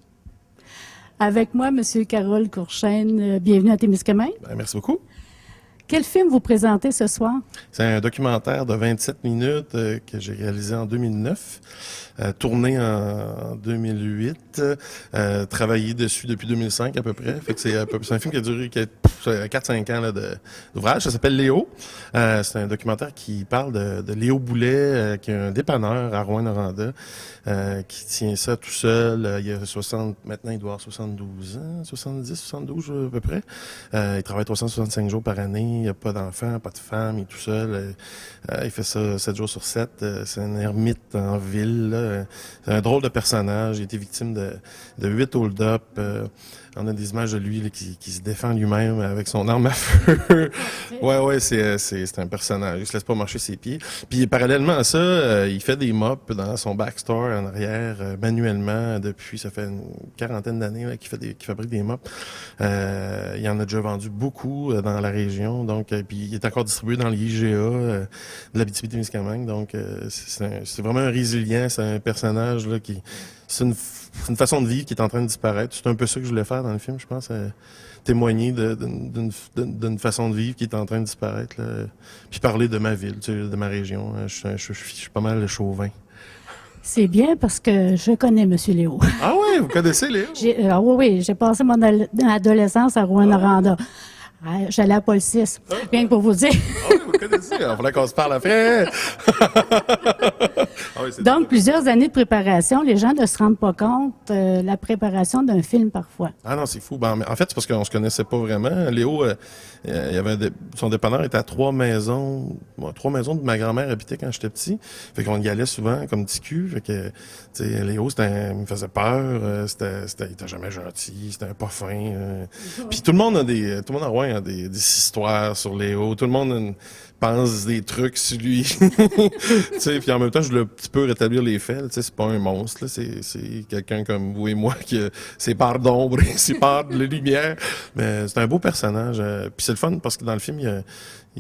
Avec moi, M. Carole Courchaine, bienvenue à Témiscamingue. Ben, merci beaucoup. Quel film vous présentez ce soir? C'est un documentaire de 27 minutes que j'ai réalisé en 2009, tourné en 2008, travaillé dessus depuis 2005 à peu près. Fait que c'est un film qui a duré 4-5 ans là, d'ouvrage. Ça s'appelle Léo. C'est un documentaire qui parle de Léo Boulet, qui est un dépanneur à Rouyn-Noranda, qui tient ça tout seul. Il y a 60, maintenant il doit avoir 72 ans, 70, 72 à peu près. Il travaille 365 jours par année. Il n'y a pas d'enfant, pas de femme, il est tout seul. Il fait ça 7 jours sur 7. C'est un ermite en ville. Là. C'est un drôle de personnage. Il a été victime de 8 hold-up. On a des images de lui là, qui se défend lui-même avec son arme à feu. ouais, c'est un personnage. Il se laisse pas marcher ses pieds. Puis parallèlement à ça, il fait des mops dans son backstore en arrière, manuellement, depuis, ça fait une quarantaine d'années là, qu'il fabrique des mops. Il en a déjà vendu beaucoup dans la région. Donc, puis il est encore distribué dans l'IGA de l'Abitibi-Témiscamingue. Donc, c'est vraiment un résilient. C'est un personnage là qui... C'est une façon de vivre qui est en train de disparaître. C'est un peu ça que je voulais faire dans le film, je pense, témoigner d'une façon de vivre qui est en train de disparaître. Là. Puis parler de ma ville, tu sais, de ma région. Je suis pas mal chauvin. C'est bien parce que je connais M. Léo. Ah oui, vous connaissez Léo? Oui, j'ai passé mon adolescence à Rouyn-Noranda. J'allais à Paul VI, rien que pour vous dire. Ah oui, vous connaissez. Il faudrait qu'on se parle après. Donc, plusieurs années de préparation. Les gens ne se rendent pas compte la préparation d'un film parfois. Ah non, c'est fou. Ben, en fait, c'est parce qu'on se connaissait pas vraiment. Léo, il y avait son dépanneur était à 3 maisons. 3 maisons de ma grand-mère habitait quand j'étais petit. Fait qu'on y allait souvent comme petit cul. Fait que, tu sais, Léo, il me faisait peur. Il était jamais gentil. C'était pas fin. Puis tout le monde à Rouen a des histoires sur Léo. Tout le monde pense des trucs sur lui. Tu sais, puis en même temps, je voulais un petit peu rétablir les faits. Tu sais, c'est pas un monstre. Là. C'est quelqu'un comme vous et moi qui a ses parts d'ombre et ses parts de lumière. Mais c'est un beau personnage. Puis c'est le fun parce que dans le film, il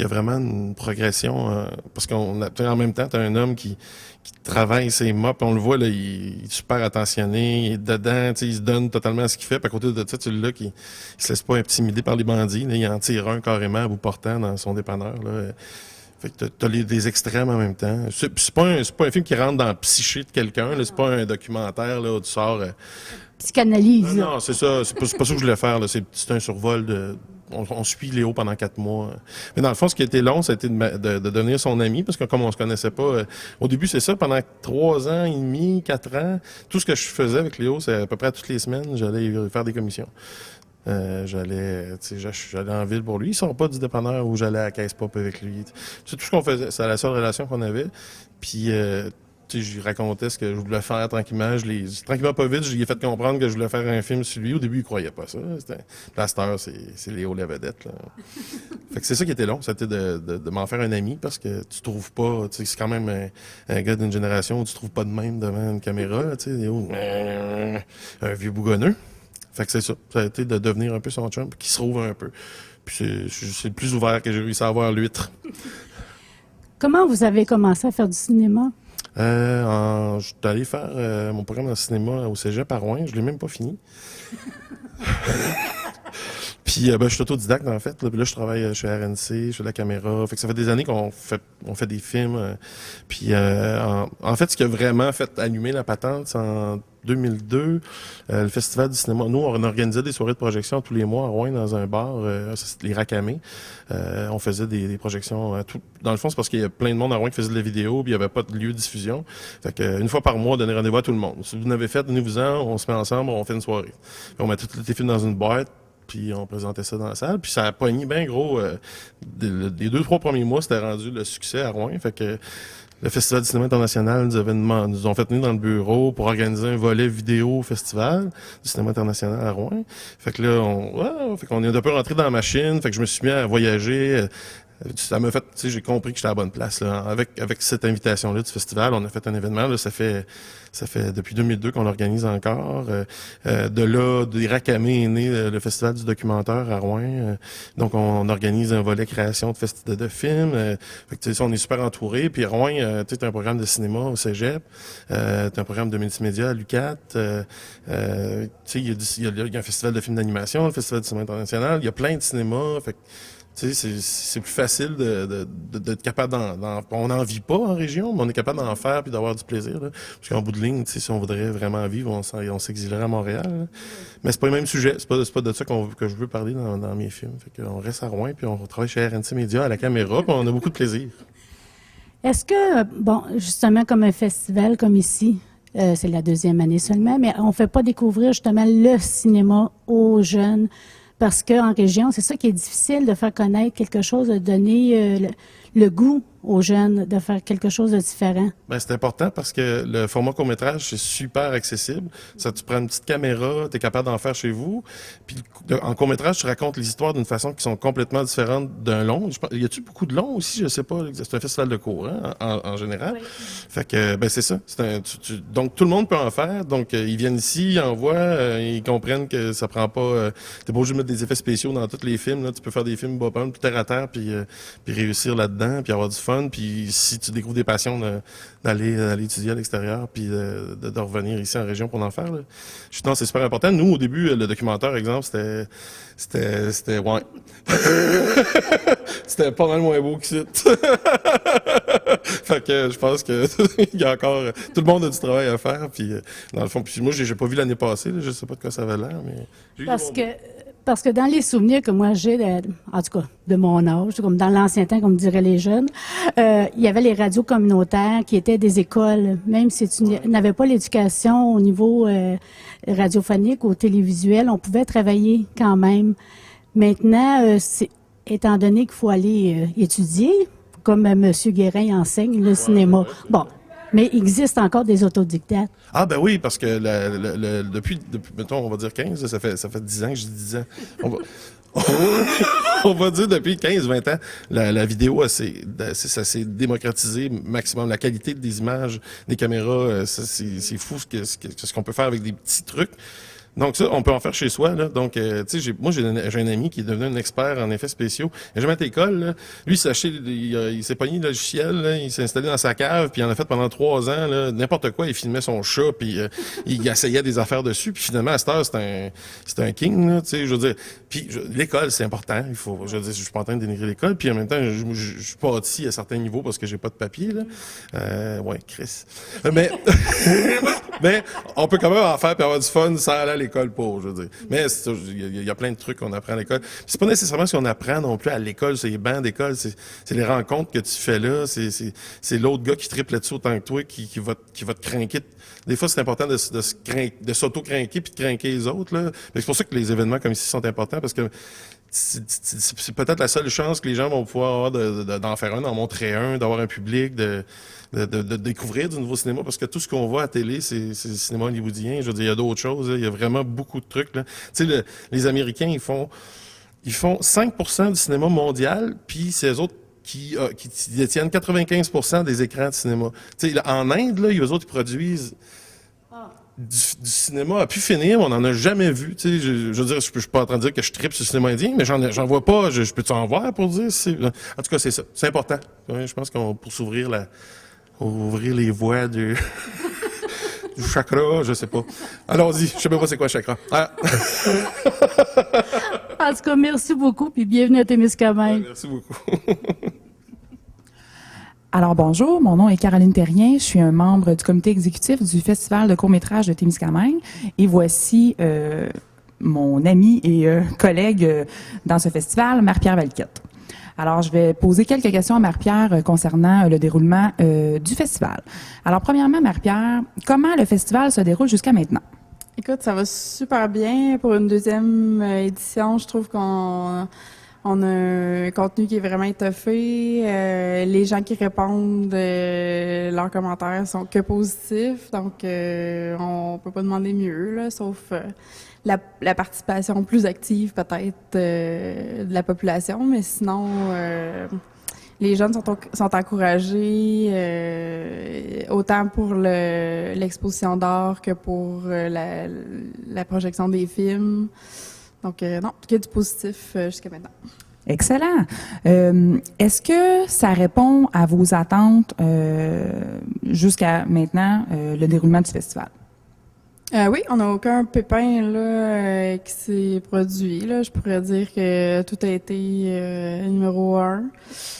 y a vraiment une progression. Parce qu'en même temps, t'as un homme qui travaille ses mops, on le voit, là, il est super attentionné, il est dedans, il se donne totalement à ce qu'il fait. Puis à côté de ça, tu l'as qui se laisse pas intimider par les bandits. Là, il en tire un carrément à bout portant dans son dépanneur. Là. Fait que t'as des extrêmes en même temps. C'est pas un film qui rentre dans la psyché de quelqu'un. C'est pas un documentaire là, où tu sors... Psychanalyse. Non, c'est ça. C'est pas ça que je voulais faire. Là. C'est un survol de... On suit Léo pendant 4 mois. Mais dans le fond, ce qui a été long, ça a été de devenir son ami, parce que comme on se connaissait pas, au début, c'est ça, pendant 3 ans et demi, 4 ans, tout ce que je faisais avec Léo, c'est à peu près toutes les semaines, j'allais faire des commissions. J'allais en ville pour lui. Il sort pas du dépanneur où j'allais à la caisse pop avec lui. C'est tout ce qu'on faisait. C'est la seule relation qu'on avait. Puis, je lui racontais ce que je voulais faire tranquillement. Tranquillement, pas vite, je lui ai fait comprendre que je voulais faire un film sur lui. Au début, il croyait pas ça. Pasteur, c'est Léo la vedette. Là. Fait que c'est ça qui était long. C'était de m'en faire un ami parce que tu trouves pas... C'est quand même un gars d'une génération où tu trouves pas de même devant une caméra. Léo, un vieux bougonneux. Fait que c'est ça. Ça a été de devenir un peu son chum, qui se rouvre un peu. Puis c'est le plus ouvert que j'ai réussi à avoir l'huître. Comment vous avez commencé à faire du cinéma? Je suis allé faire mon programme de cinéma au Cégep à Rouen. Je l'ai même pas fini. Puis je suis autodidacte en fait. Puis là, je travaille chez RNC, je fais de la caméra. Fait que ça fait des années qu'on fait des films. Puis en fait, ce qui a vraiment fait allumer la patente, c'est en 2002, le Festival du cinéma. Nous, on organisait des soirées de projection tous les mois à Rouen dans un bar, c'était les Racamés. On faisait des projections. Dans le fond, c'est parce qu'il y a plein de monde à Rouen qui faisait de la vidéo, puis il n'y avait pas de lieu de diffusion. Fait que une fois par mois, donner rendez-vous à tout le monde. Si vous en avez fait, donnez-vous-en, on se met ensemble, on fait une soirée. Puis on met tous les films dans une boîte. Puis on présentait ça dans la salle. Puis ça a pogné bien gros. Les 2-3 premiers mois, c'était rendu le succès à Rouen. Fait que le Festival du cinéma international nous ont fait venir dans le bureau pour organiser un volet vidéo au Festival du cinéma international à Rouen. Fait que là, on est un peu rentré dans la machine. Fait que je me suis mis à voyager. Ça m'a fait, tu sais, j'ai compris que j'étais à la bonne place, là. Avec cette invitation-là du festival, on a fait un événement, là, ça fait depuis 2002 qu'on l'organise encore. De là, des Racamés est né le festival du documentaire à Rouen. Donc, on organise un volet création de films. Fait que, tu sais, on est super entouré. Puis Rouen, tu sais, t'as un programme de cinéma au Cégep. T'as un programme de multimédia à l'UQAT. Tu sais, il y a un festival de films d'animation, le festival du cinéma international. Il y a plein de cinémas. Fait que, C'est plus facile d'être capable on n'en vit pas en région, mais on est capable d'en faire puis d'avoir du plaisir. Là. Parce qu'en bout de ligne, si on voudrait vraiment vivre, on s'exilerait à Montréal. Là. Mais c'est pas le même sujet. C'est pas de ça que je veux parler dans mes films. Fait qu'on reste à Rouen puis on travaille chez RNC Média à la caméra puis on a beaucoup de plaisir. Est-ce que, justement, comme un festival comme ici, c'est la 2e année seulement, mais on ne fait pas découvrir justement le cinéma aux jeunes? Parce qu'en région, c'est ça qui est difficile, de faire connaître quelque chose, de donner le goût aux jeunes, de faire quelque chose de différent. Ben, c'est important parce que le format court-métrage, c'est super accessible. Ça, tu prends une petite caméra, tu es capable d'en faire chez vous. Puis en court-métrage, tu racontes les histoires d'une façon qui sont complètement différentes d'un long. Y a-tu beaucoup de longs aussi? Je sais pas. C'est un festival de court, hein, en général. Oui. Fait que, ben, c'est ça. Donc, tout le monde peut en faire. Donc, ils viennent ici, ils en voient, ils comprennent que ça prend pas... t'es pas obligé de mettre des effets spéciaux dans tous les films, là. Tu peux faire des films bas plus terre à terre, puis réussir là-dedans, puis avoir du fun. Puis si tu découvres des passions, d'aller étudier à l'extérieur, puis de revenir ici en région pour en faire. Là. Non, c'est super important. Nous, au début, le documentaire, exemple, c'était ouais. C'était pas mal moins beau que ça. Fait que je pense que il y a encore tout le monde a du travail à faire. Puis dans le fond, puis moi, j'ai pas vu l'année passée. Là, je sais pas de quoi ça avait l'air, mais Parce que dans les souvenirs que moi j'ai, en tout cas de mon âge, comme dans l'ancien temps, comme diraient les jeunes, il y avait les radios communautaires qui étaient des écoles. Même si tu n'avais pas l'éducation au niveau radiophonique ou télévisuel, on pouvait travailler quand même. Maintenant, étant donné qu'il faut aller étudier, comme M. Guérin enseigne le cinéma. Bon. Mais il existe encore des autodidactes. Ah ben oui, parce que depuis mettons, on va dire 15, ça fait 10 ans que j'ai 10 ans. On va dire depuis 15-20 ans, la vidéo, ça s'est démocratisé maximum. La qualité des images, des caméras, c'est fou ce qu'on peut faire avec des petits trucs. Donc ça, on peut en faire chez soi. Là. Donc, tu sais, moi j'ai un ami qui est devenu un expert en effets spéciaux. Il n'a jamais été à l'école. Là. Lui, il s'est pogné le logiciel, là, il s'est installé dans sa cave, puis il en a fait pendant 3 ans. Là, n'importe quoi, il filmait son chat, puis il essayait des affaires dessus. Puis finalement, à cette heure, c'est un king. Là, tu sais, je veux dire. Puis l'école, c'est important. Je veux dire, je suis pas en train de dénigrer l'école. Puis en même temps, je suis pâti à certains niveaux parce que j'ai pas de papier. Là. Ouais, Chris. Mais on peut quand même en faire puis avoir du fun sans aller à l'école pour, je veux dire. Mais il y a plein de trucs qu'on apprend à l'école. Puis c'est pas nécessairement ce qu'on apprend non plus à l'école, c'est les bancs d'école, c'est les rencontres que tu fais là, c'est l'autre gars qui triple là-dessus autant que toi qui va te craquer. Des fois, c'est important de s'auto-craquer puis de craquer les autres, là. C'est pour ça que les événements comme ici sont importants parce que c'est peut-être la seule chance que les gens vont pouvoir avoir d'en faire un, d'en montrer un, d'avoir un public, de découvrir du nouveau cinéma, parce que tout ce qu'on voit à télé, c'est le cinéma hollywoodien. Je veux dire, il y a d'autres choses. Là. Il y a vraiment beaucoup de trucs. Tu sais, les Américains, ils font 5% du cinéma mondial, puis c'est eux autres qui détiennent 95% des écrans de cinéma. Tu sais, en Inde, là, eux autres, ils produisent du cinéma à pu finir, on n'en a jamais vu. Tu sais, je veux dire, je suis pas en train de dire que je tripe sur le cinéma indien, mais j'en vois pas. Je peux-tu en voir pour dire? En tout cas, c'est ça. C'est important. Ouais, je pense qu'on pour ouvrir les voies du chakra, je sais pas. Allons-y, je sais même pas c'est quoi chakra. Ah. En tout cas, merci beaucoup, puis bienvenue à Témiscamingue. Merci beaucoup. Alors bonjour, mon nom est Caroline Terrien, je suis un membre du comité exécutif du Festival de court-métrage de Témiscamingue et voici mon ami et collègue dans ce festival, Marie-Pierre Valquette. Alors, je vais poser quelques questions à Marie-Pierre concernant le déroulement du festival. Alors, premièrement, Marie-Pierre, comment le festival se déroule jusqu'à maintenant? Écoute, ça va super bien. Pour une 2e édition, je trouve qu'on a un contenu qui est vraiment étoffé. Les gens qui répondent, leurs commentaires sont que positifs. Donc, on peut pas demander mieux, là, sauf la participation plus active peut-être de la population. Mais sinon, les jeunes sont encouragés autant pour l'exposition d'art que pour la projection des films. Donc, non, qu'il y a du positif jusqu'à maintenant. Excellent. Est-ce que ça répond à vos attentes jusqu'à maintenant, le déroulement du festival? Oui, on n'a aucun pépin là qui s'est produit. Là. Je pourrais dire que tout a été numéro 1.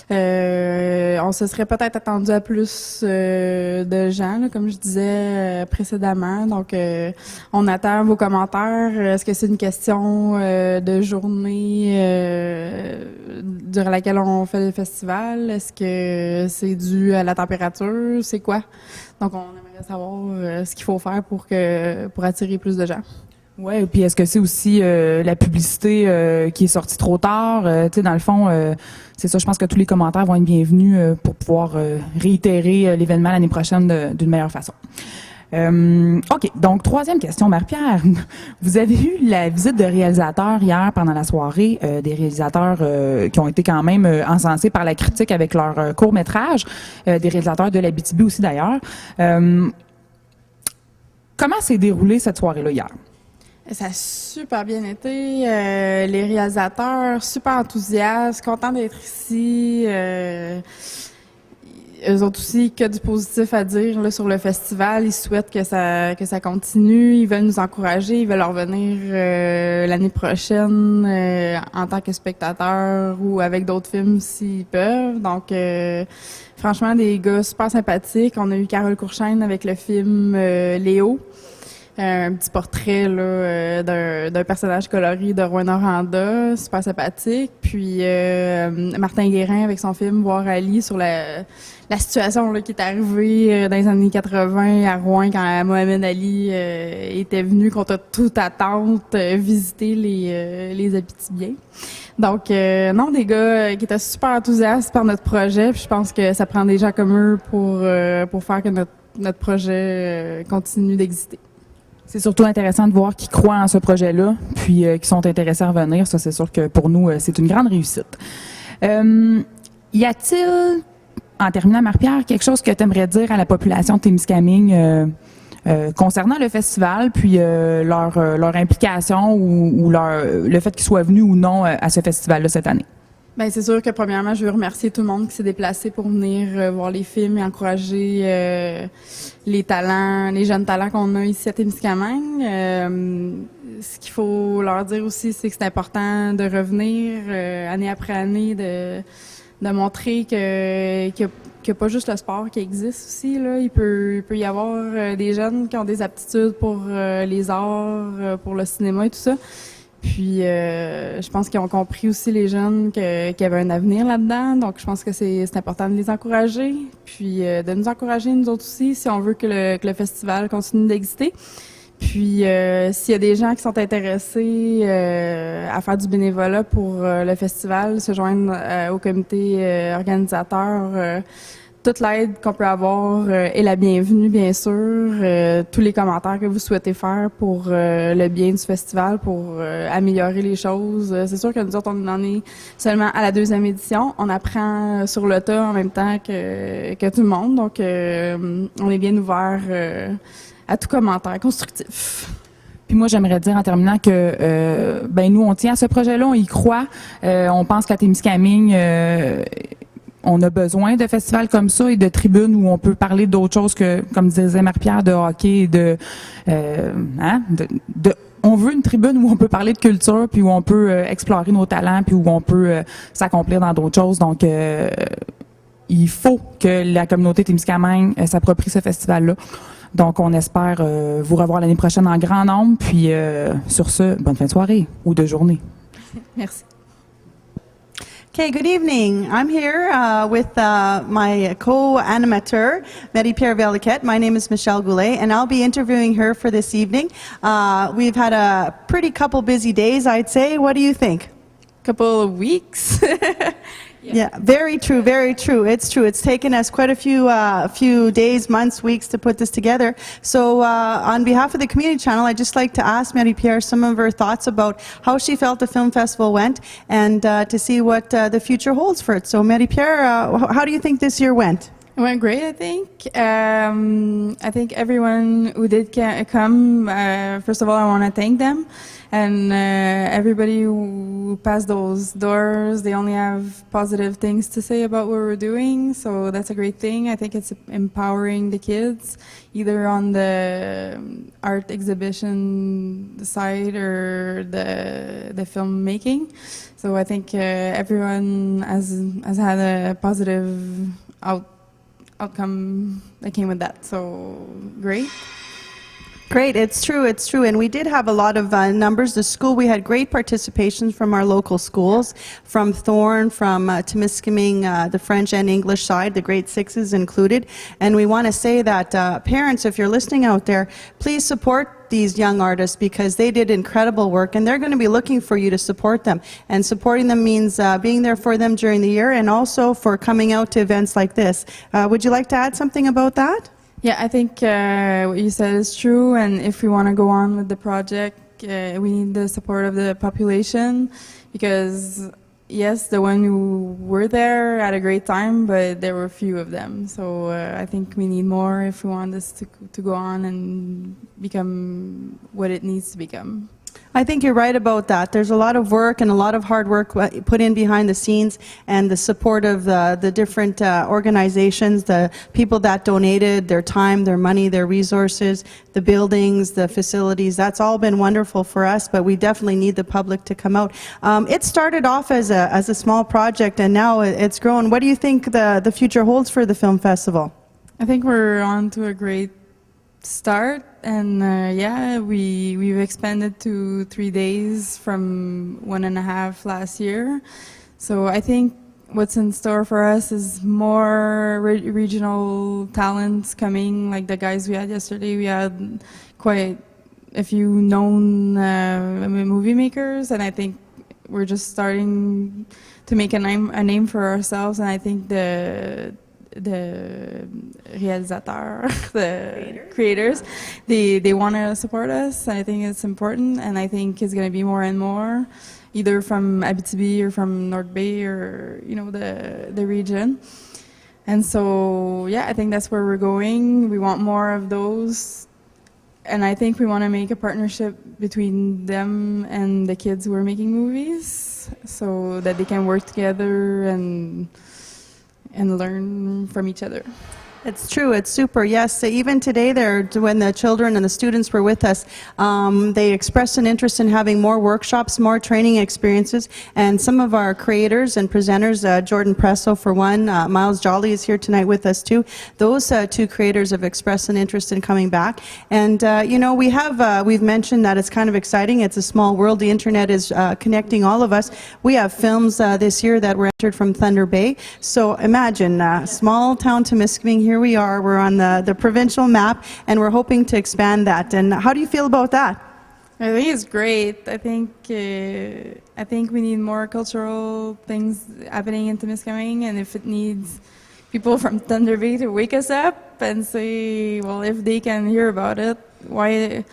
On se serait peut-être attendu à plus de gens, là, comme je disais précédemment. Donc, on attend vos commentaires. Est-ce que c'est une question de journée durant laquelle on fait le festival? Est-ce que c'est dû à la température? C'est quoi? Donc, on aimerait savoir ce qu'il faut faire pour attirer plus de gens. Ouais, et puis est-ce que c'est aussi la publicité qui est sortie trop tard? Tu sais, dans le fond, c'est ça, je pense que tous les commentaires vont être bienvenus pour pouvoir réitérer l'événement l'année prochaine d'une meilleure façon. OK, donc troisième question, Marie-Pierre. Vous avez eu la visite de réalisateurs hier pendant la soirée, des réalisateurs qui ont été quand même encensés par la critique avec leur court-métrage, des réalisateurs de l'Abitibi aussi d'ailleurs. Comment s'est déroulée cette soirée-là hier? Ça a super bien été. Les réalisateurs, super enthousiastes, contents d'être ici. Eux autres aussi, que du positif à dire là, sur le festival. Ils souhaitent que ça continue. Ils veulent nous encourager. Ils veulent revenir l'année prochaine en tant que spectateurs ou avec d'autres films s'ils peuvent. Donc, franchement, des gars super sympathiques. On a eu Carole Courchaine avec le film Léo. Un petit portrait là d'un personnage coloré de Rwanda, super sympathique. Puis Martin Guérin avec son film Voir Ali sur la situation là, qui est arrivée dans les années 80 à Rouen quand Mohamed Ali était venu contre toute attente visiter les Abitibiens. Donc non, des gars qui étaient super enthousiastes par notre projet. Puis je pense que ça prend des gens comme eux pour faire que notre projet continue d'exister. C'est surtout intéressant de voir qu'ils croient en ce projet-là, puis qu'ils sont intéressés à revenir. Ça, c'est sûr que pour nous, c'est une grande réussite. Y a-t-il, en terminant, Marie-Pierre, quelque chose que tu aimerais dire à la population de Témiscamingue concernant le festival, puis leur implication ou le fait qu'ils soient venus ou non à ce festival-là cette année? Ben c'est sûr que premièrement, je veux remercier tout le monde qui s'est déplacé pour venir voir les films et encourager les talents, les jeunes talents qu'on a ici à Témiscamingue. Ce qu'il faut leur dire aussi, c'est que c'est important de revenir année après année, de montrer qu'il n'y a pas juste le sport qui existe aussi. Là. Il peut y avoir des jeunes qui ont des aptitudes pour les arts, pour le cinéma et tout ça. Puis, je pense qu'ils ont compris aussi, les jeunes, qu'il y avait un avenir là-dedans. Donc, je pense que c'est important de les encourager. Puis, de nous encourager, nous autres aussi, si on veut que le festival continue d'exister. Puis, s'il y a des gens qui sont intéressés à faire du bénévolat pour le festival, se joindre au comité organisateur, toute l'aide qu'on peut avoir est la bienvenue, bien sûr. Tous les commentaires que vous souhaitez faire pour le bien du festival, pour améliorer les choses. C'est sûr que nous autres, on en est seulement à la 2e édition. On apprend sur le tas en même temps que tout le monde. Donc, on est bien ouvert à tout commentaire constructif. Puis moi, j'aimerais dire en terminant que nous, on tient à ce projet-là, on y croit. On pense qu'à Témiscamingue, on a besoin de festivals comme ça et de tribunes où on peut parler d'autres choses que, comme disait Marie-Pierre, de hockey, on veut une tribune où on peut parler de culture, puis où on peut explorer nos talents, puis où on peut s'accomplir dans d'autres choses. Donc, il faut que la communauté Témiscamingue s'approprie ce festival-là. Donc, on espère vous revoir l'année prochaine en grand nombre. Puis, sur ce, bonne fin de soirée ou de journée. Merci. Okay, good evening. I'm here with my co-animateur, Marie-Pierre Valiquette. My name is Michelle Goulet, and I'll be interviewing her for this evening. We've had a pretty couple busy days, I'd say. What do you think? Couple of weeks. Yeah, very true, very true. It's true. It's taken us quite a few days, months, weeks to put this together. So on behalf of the Community Channel, I'd just like to ask Marie-Pierre some of her thoughts about how she felt the film festival went and to see what the future holds for it. So Marie-Pierre, how do you think this year went? It went great, I think. I think everyone who did come, first of all, I want to thank them. And everybody who passed those doors, they only have positive things to say about what we're doing. So that's a great thing. I think it's empowering the kids, either on the art exhibition side or the filmmaking. So I think everyone has had a positive outcome that came with that. So great. Great, it's true, and we did have a lot of numbers. The school, we had great participation from our local schools, from Thorne, from Temiskaming, the French and English side, the grade 6s included. And we want to say that parents, if you're listening out there, please support these young artists because they did incredible work and they're going to be looking for you to support them. And supporting them means being there for them during the year and also for coming out to events like this. Would you like to add something about that? Yeah, I think what you said is true, and if we want to go on with the project, we need the support of the population, because yes, the one who were there had a great time, but there were few of them. So I think we need more if we want this to go on and become what it needs to become. I think you're right about that. There's a lot of work and a lot of hard work put in behind the scenes, and the support of the different organizations, the people that donated their time, their money, their resources, the buildings, the facilities. That's all been wonderful for us, but we definitely need the public to come out. It started off as a small project, and now it's grown. What do you think the future holds for the film festival? I think we're on to a great start, and yeah, we've expanded to 3 days from 1.5 last year. So I think what's in store for us is more regional talents coming, like the guys we had yesterday. We had quite a few known movie makers, and I think we're just starting to make a name for ourselves, and I think the réalisateurs, the creators, they want to support us. I think it's important, and I think it's going to be more and more, either from Abitibi or from North Bay or the region. And so yeah, I think that's where we're going. We want more of those, and I think we want to make a partnership between them and the kids who are making movies, so that they can work together and learn from each other. It's true. It's super. Yes. Even today, when the children and the students were with us, they expressed an interest in having more workshops, more training experiences. And some of our creators and presenters, Jordan Presso for one, Miles Jolly is here tonight with us too. Those two creators have expressed an interest in coming back. And we've mentioned that it's kind of exciting. It's a small world. The internet is connecting all of us. We have films this year that were entered from Thunder Bay. So imagine small town Temiskaming. Here we are. We're on the provincial map, and we're hoping to expand that. And how do you feel about that? I think it's great. I think we need more cultural things happening in Temiskaming, and if it needs people from Thunder Bay to wake us up and say, well, if they can hear about it, why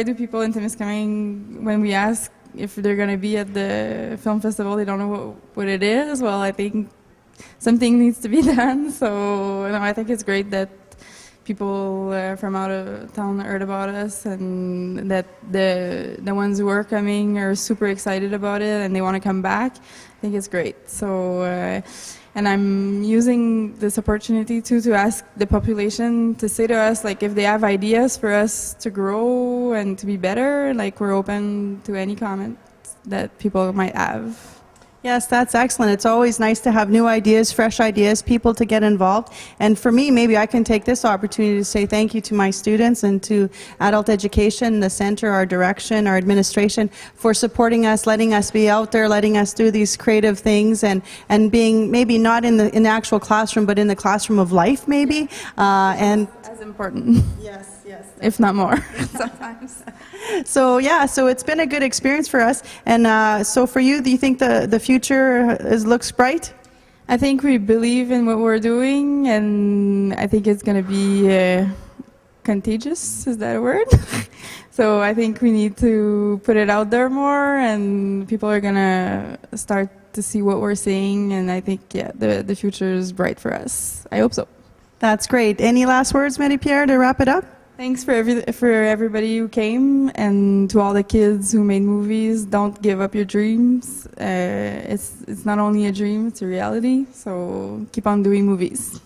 do people in Temiskaming, when we ask if they're going to be at the film festival, they don't know what it is? Well, I think something needs to be done. So I think it's great that people from out of town heard about us, and that the ones who are coming are super excited about it and they want to come back. I think it's great. So and I'm using this opportunity to ask the population to say to us, like, if they have ideas for us to grow and to be better, like, we're open to any comment that people might have. Yes, that's excellent. It's always nice to have new ideas, fresh ideas, people to get involved. And for me, maybe I can take this opportunity to say thank you to my students and to Adult Education, the center, our direction, our administration, for supporting us, letting us be out there, letting us do these creative things, and being maybe not in the actual classroom, but in the classroom of life, maybe. And as important. Yes. If not more, sometimes. So yeah, so it's been a good experience for us. And so for you, do you think the future looks bright? I think we believe in what we're doing, and I think it's going to be contagious. Is that a word? So I think we need to put it out there more, and people are going to start to see what we're saying. And I think, yeah, the future is bright for us. I hope so. That's great. Any last words, Marie-Pierre, to wrap it up? Thanks for everybody who came, and to all the kids who made movies. Don't give up your dreams. It's not only a dream, it's a reality. So keep on doing movies.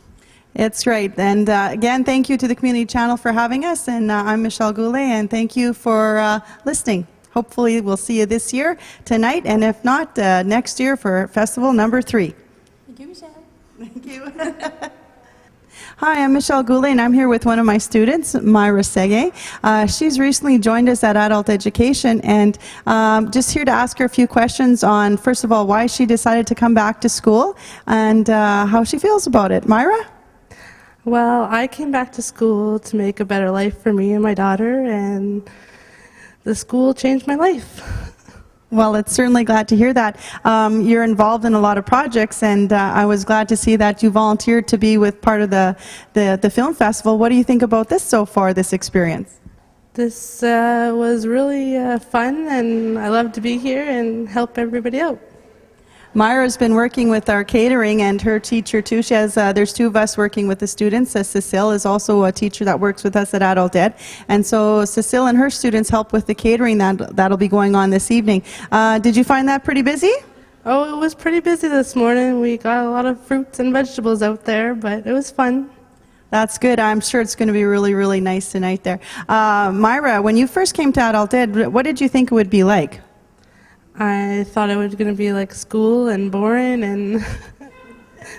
It's great. And again, thank you to the Community Channel for having us. And I'm Michelle Goulet, and thank you for listening. Hopefully we'll see you this year, tonight, and if not, next year for Festival number 3. Thank you, Michelle. Thank you. Hi, I'm Michelle Goulet, and I'm here with one of my students, Myra Sege. She's recently joined us at Adult Education, and just here to ask her a few questions on, first of all, why she decided to come back to school and how she feels about it. Myra? Well, I came back to school to make a better life for me and my daughter, and the school changed my life. Well, it's certainly glad to hear that. You're involved in a lot of projects, and I was glad to see that you volunteered to be with part of the film festival. What do you think about this so far, this experience? This was really fun, and I love to be here and help everybody out. Myra's been working with our catering and her teacher too. She has, there's 2 of us working with the students. Cecile is also a teacher that works with us at Adult Ed. And so Cecile and her students help with the catering that'll be going on this evening. Did you find that pretty busy? Oh, it was pretty busy this morning. We got a lot of fruits and vegetables out there, but it was fun. That's good. I'm sure it's going to be really, really nice tonight there. Myra, when you first came to Adult Ed, what did you think it would be like? I thought it was going to be like school and boring and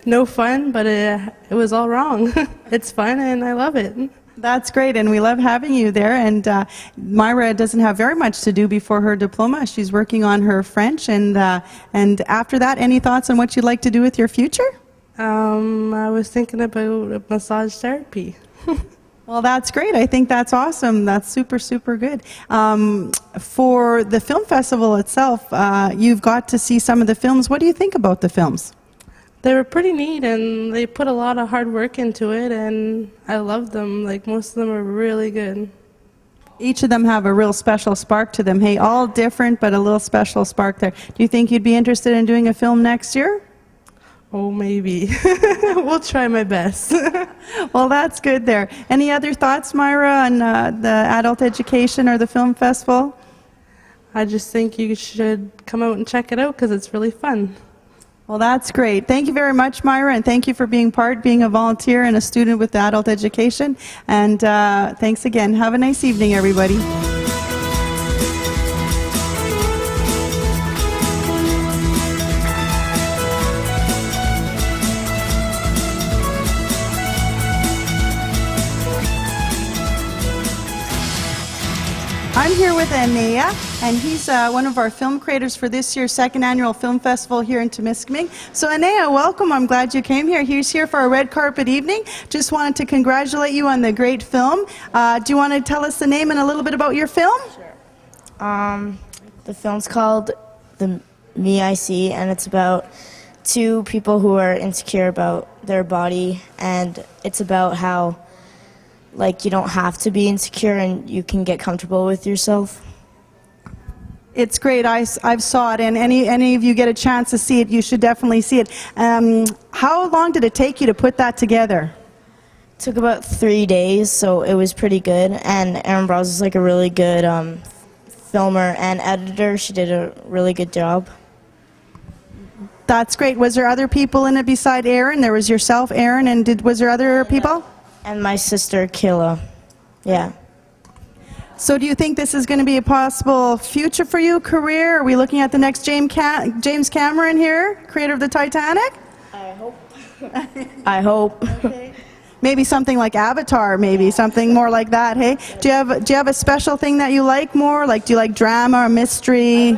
no fun, but it was all wrong. It's fun and I love it. That's great, and we love having you there. And Myra doesn't have very much to do before her diploma. She's working on her French, and after that, any thoughts on what you'd like to do with your future? I was thinking about massage therapy. Well, that's great. I think that's awesome. That's super, super good. For the film festival itself, you've got to see some of the films. What do you think about the films? They were pretty neat, and they put a lot of hard work into it, and I loved them. Like, most of them are really good. Each of them have a real special spark to them. Hey, all different, but a little special spark there. Do you think you'd be interested in doing a film next year? Oh, maybe. We'll try my best. Well, that's good there. Any other thoughts, Myra, on the Adult Education or the film festival? I just think you should come out and check it out because it's really fun. Well, that's great. Thank you very much, Myra, and thank you for being a volunteer and a student with the Adult Education. And thanks again. Have a nice evening, everybody. I'm here with Anea, and he's one of our film creators for this year's 2nd Annual Film Festival here in Temiskaming. So Anea, welcome. I'm glad you came here. He's here for our red carpet evening. Just wanted to congratulate you on the great film. Do you want to tell us the name and a little bit about your film? Sure. The film's called The Me I See, and it's about 2 people who are insecure about their body, and it's about how you don't have to be insecure and you can get comfortable with yourself. It's great. I've saw it, and any of you get a chance to see it, you should definitely see it. How long did it take you to put that together? It took about 3 days, so it was pretty good. And Erin Browse is a really good filmer and editor. She did a really good job. That's great. Was there other people in it beside Erin? There was yourself, Erin, and was there other people? And my sister, Kayla. Yeah. So do you think this is going to be a possible future for you, career? Are we looking at the next James Cameron here, creator of the Titanic? I hope. I hope. Okay. Maybe something like Avatar, maybe something more like that, hey? Do you have a special thing that you like more? Do you like drama or mystery?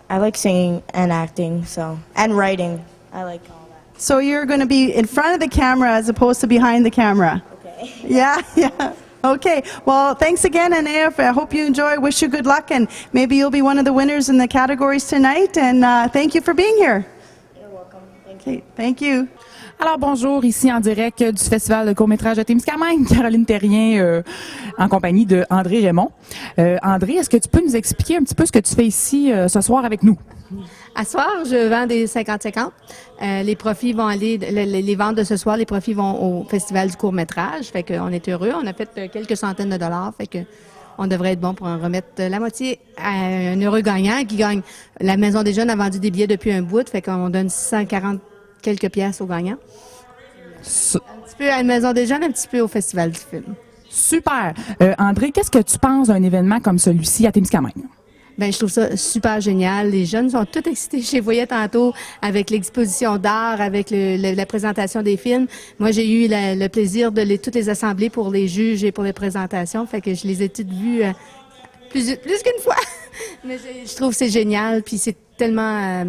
I like singing and acting, and writing. I like all that. So you're going to be in front of the camera as opposed to behind the camera? Okay. Yeah. Okay. Well, thanks again, and I hope you enjoy. Wish you good luck, and maybe you'll be one of the winners in the categories tonight. And thank you for being here. You're welcome. Thank you. Okay, thank you. Alors bonjour, ici en direct du Festival de court-métrage de Témiscamingue, Caroline Terrien, en compagnie de André Raymond. André, est-ce que tu peux nous expliquer un petit peu ce que tu fais ici ce soir avec nous? À soir, je vends des 50-50. Les profits vont aller, les ventes de ce soir, les profits vont au Festival du court-métrage. Fait qu'on est heureux. On a fait quelques centaines de dollars. Fait que on devrait être bon pour en remettre la moitié à un heureux gagnant qui gagne. La Maison des Jeunes a vendu des billets depuis un bout. Fait qu'on donne 640 quelques piastres aux gagnants. Un petit peu à la Maison des Jeunes, un petit peu au Festival du film. Super. André, qu'est-ce que tu penses d'un événement comme celui-ci à Témiscamingue? Ben, je trouve ça super génial. Les jeunes sont tous excités. Je les voyais tantôt avec l'exposition d'art, avec la présentation des films. Moi, j'ai eu le plaisir de toutes les assembler pour les juges et pour les présentations. Fait que je les ai toutes vues plus qu'une fois. Mais je trouve que c'est génial. Puis c'est tellement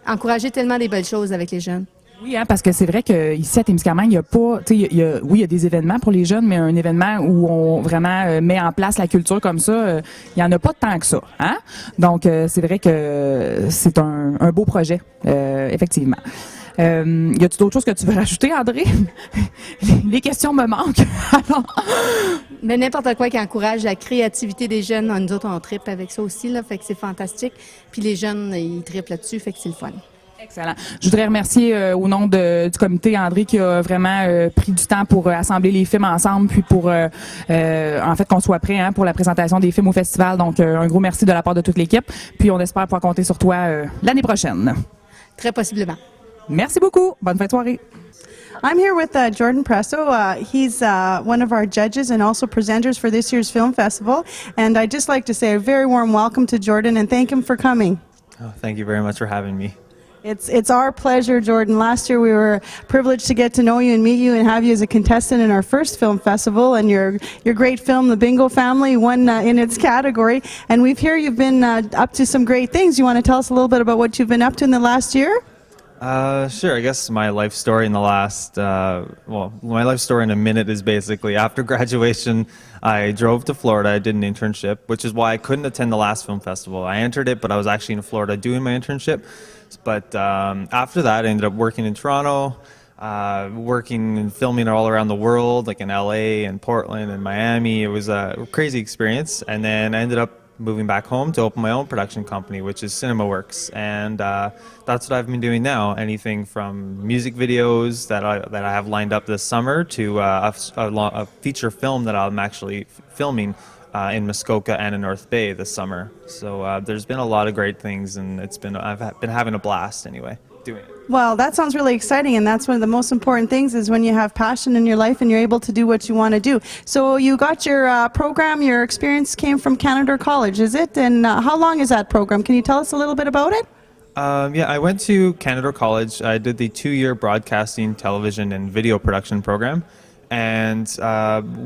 encourager tellement des belles choses avec les jeunes. Oui, hein, parce que c'est vrai qu'ici à Témiscamingue, il y a pas, tu sais, oui, il y a des événements pour les jeunes, mais un événement où on vraiment met en place la culture comme ça, il y en a pas tant que ça, hein. Donc c'est vrai que c'est un beau projet, effectivement. Y a-t-il d'autres choses que tu veux rajouter, André? Les questions me manquent. Alors... Mais n'importe quoi qui encourage la créativité des jeunes, nous autres on trippe avec ça aussi là, fait que c'est fantastique. Puis les jeunes ils trippent là-dessus, fait que c'est le fun. Excellent. Je voudrais remercier au nom du comité André qui a vraiment pris du temps pour assembler les films ensemble, puis pour en fait qu'on soit prêt pour la présentation des films au festival. Donc un gros merci de la part de toute l'équipe. Puis on espère pouvoir compter sur toi l'année prochaine. Très possiblement. Merci beaucoup. Bonne fin de soirée. I'm here with Jordan Presso. He's one of our judges and also presenters for this year's film festival. And I'd just like to say a very warm welcome to Jordan and thank him for coming. Oh, thank you very much for having me. It's our pleasure, Jordan. Last year we were privileged to get to know you and meet you and have you as a contestant in our first film festival, and your great film, The Bingo Family, won in its category. And we've heard you've been up to some great things. You want to tell us a little bit about what you've been up to in the last year? Sure. I guess my life story in the last, my life story in a minute is basically after graduation, I drove to Florida. I did an internship, which is why I couldn't attend the last film festival. I entered it, but I was actually in Florida doing my internship. But after that, I ended up working in Toronto, working and filming all around the world, like in LA and Portland and Miami. It was a crazy experience. And then I ended up moving back home to open my own production company, which is CinemaWorks, and that's what I've been doing now. Anything from music videos that I have lined up this summer to a feature film that I'm actually filming in Muskoka and in North Bay this summer. So there's been a lot of great things, and I've been having a blast anyway doing it. Well, that sounds really exciting, and that's one of the most important things is when you have passion in your life and you're able to do what you want to do. So you got your program, your experience came from Canada College, is it? And how long is that program? Can you tell us a little bit about it? Yeah, I went to Canada College. I did the 2-year broadcasting, television, and video production program. And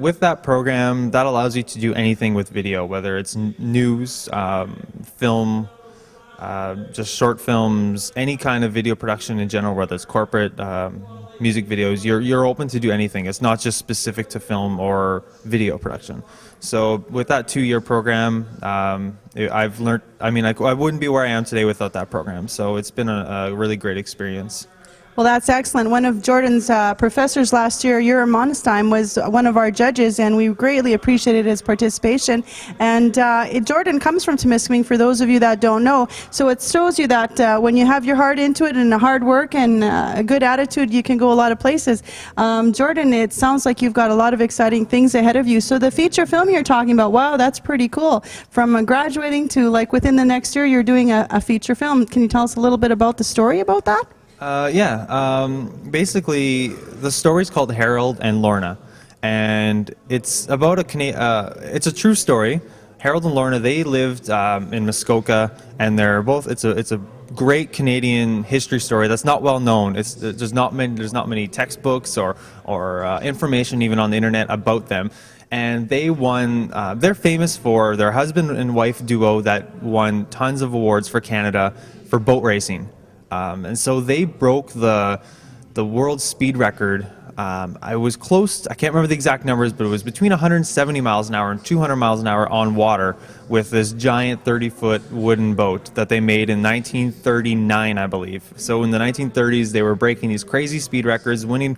with that program, that allows you to do anything with video, whether it's news, film, just short films, any kind of video production in general, whether it's corporate, music videos, you're open to do anything. It's not just specific to film or video production. So with that 2-year program, I've learned, I wouldn't be where I am today without that program. So it's been a really great experience. Well, that's excellent. One of Jordan's professors last year, Yura Monestheim, was one of our judges, and we greatly appreciated his participation. And Jordan comes from Temiskaming, for those of you that don't know. So it shows you that when you have your heart into it and hard work and a good attitude, you can go a lot of places. Jordan, it sounds like you've got a lot of exciting things ahead of you. So the feature film you're talking about, wow, that's pretty cool. From graduating to like within the next year, you're doing a feature film. Can you tell us a little bit about the story about that? Basically, the story's called Harold and Lorna, and it's about it's a true story. Harold and Lorna, they lived in Muskoka, and it's a great Canadian history story that's not well known. There's not many textbooks or information even on the internet about them. And they won, they're famous for their husband and wife duo that won tons of awards for Canada for boat racing. And so they broke the world speed record I was close, I can't remember the exact numbers, but it was between 170 miles an hour and 200 miles an hour on water with this giant 30-foot wooden boat that they made in 1939, I believe. So in the 1930s, they were breaking these crazy speed records, winning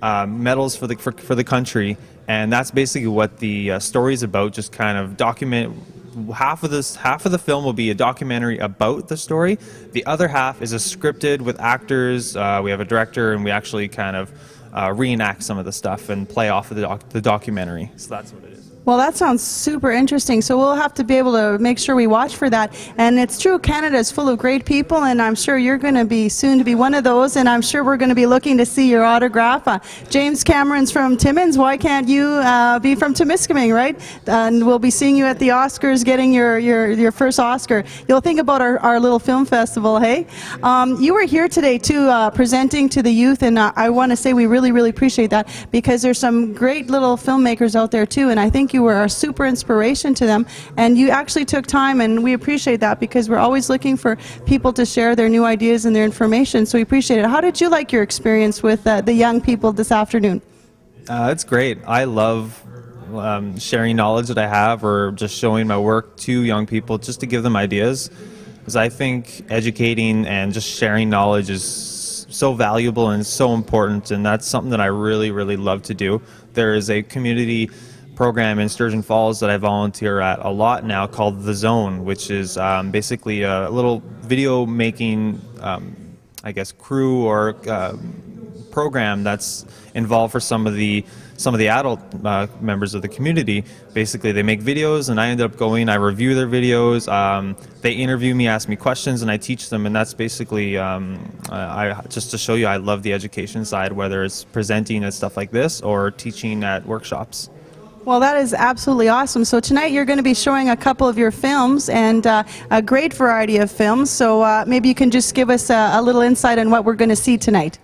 medals for the country, and that's basically what the story is about. Just kind of document. Half of the film will be a documentary about the story. The other half is a scripted with actors. We have a director, and we actually kind of reenact some of the stuff and play off of the documentary. So that's what it is. Well, that sounds super interesting. So we'll have to be able to make sure we watch for that. And it's true, Canada is full of great people, and I'm sure you're going to be soon to be one of those. And I'm sure we're going to be looking to see your autograph. James Cameron's from Timmins. Why can't you be from Temiskaming, right? And we'll be seeing you at the Oscars, getting your first Oscar. You'll think about our little film festival, hey? You were here today too, presenting to the youth, and I want to say we really, really appreciate that, because there's some great little filmmakers out there too, and I think you were a super inspiration to them, and you actually took time, and we appreciate that, because we're always looking for people to share their new ideas and their information, so we appreciate it. How did you like your experience with the young people this afternoon? It's great. I love sharing knowledge that I have, or just showing my work to young people just to give them ideas, because I think educating and just sharing knowledge is so valuable and so important, and that's something that I really, really love to do. There is a community program in Sturgeon Falls that I volunteer at a lot now called The Zone, which is basically a little video making, I guess, crew or program that's involved for some of the adult members of the community. Basically, they make videos, and I ended up going, I review their videos, they interview me, ask me questions, and I teach them, and that's basically, just to show you, I love the education side, whether it's presenting at stuff like this or teaching at workshops. Well, that is absolutely awesome. So tonight you're going to be showing a couple of your films, and a great variety of films. So maybe you can just give us a little insight on what we're going to see tonight.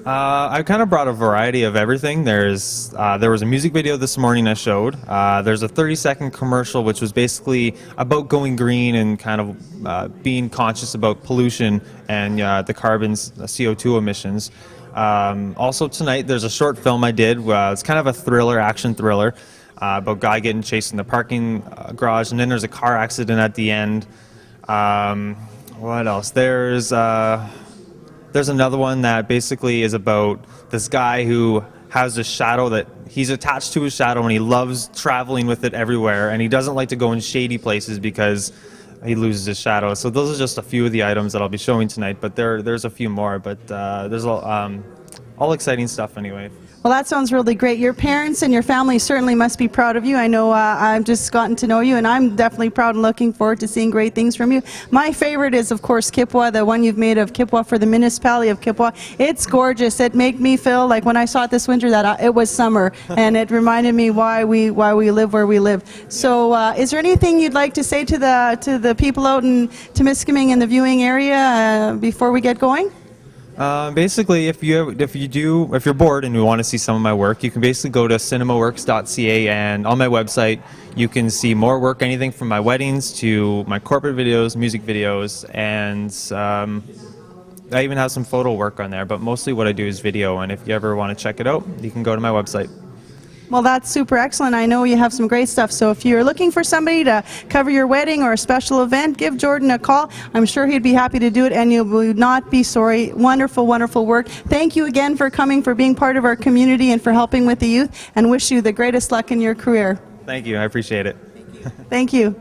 I kind of brought a variety of everything. There was a music video this morning I showed. There's a 30-second commercial which was basically about going green and kind of being conscious about pollution and the carbon's CO2 emissions. Also tonight there's a short film I did. It's kind of a thriller, action thriller, about a guy getting chased in the parking garage, and then there's a car accident at the end. What else? There's another one that basically is about this guy who has a shadow that he's attached to his shadow, and he loves traveling with it everywhere, and he doesn't like to go in shady places because he loses his shadow. So those are just a few of the items that I'll be showing tonight, but there's a few more, but there's all exciting stuff anyway. Well, that sounds really great. Your parents and your family certainly must be proud of you. I know I've just gotten to know you, and I'm definitely proud and looking forward to seeing great things from you. My favorite is, of course, Kipwa, the one you've made of Kipwa for the municipality of Kipwa. It's gorgeous. It made me feel like when I saw it this winter that it was summer, and it reminded me why we live where we live. So is there anything you'd like to say to the people out in Temiskaming in the viewing area before we get going? Basically, if you're bored and you want to see some of my work, you can basically go to cinemaworks.ca, and on my website you can see more work, anything from my weddings to my corporate videos, music videos, and I even have some photo work on there, but mostly what I do is video, and if you ever want to check it out, you can go to my website. Well, that's super excellent. I know you have some great stuff. So if you're looking for somebody to cover your wedding or a special event, give Jordan a call. I'm sure he'd be happy to do it, and you will not be sorry. Wonderful, wonderful work. Thank you again for coming, for being part of our community, and for helping with the youth, and wish you the greatest luck in your career. Thank you. I appreciate it. Thank you.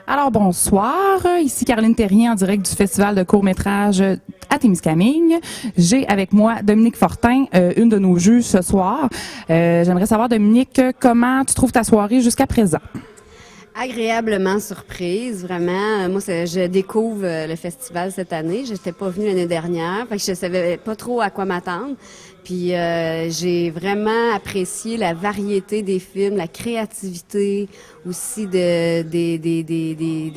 Alors, bonsoir. Ici Caroline Terrien en direct du Festival de court-métrage à Témiscamingue. J'ai avec moi Dominique Fortin, une de nos juges ce soir. J'aimerais savoir, Dominique, comment tu trouves ta soirée jusqu'à présent? Agréablement surprise, vraiment. Moi, je découvre le festival cette année. Je n'étais pas venue l'année dernière, fait que je savais pas trop à quoi m'attendre. Puis j'ai vraiment apprécié la variété des films, la créativité aussi des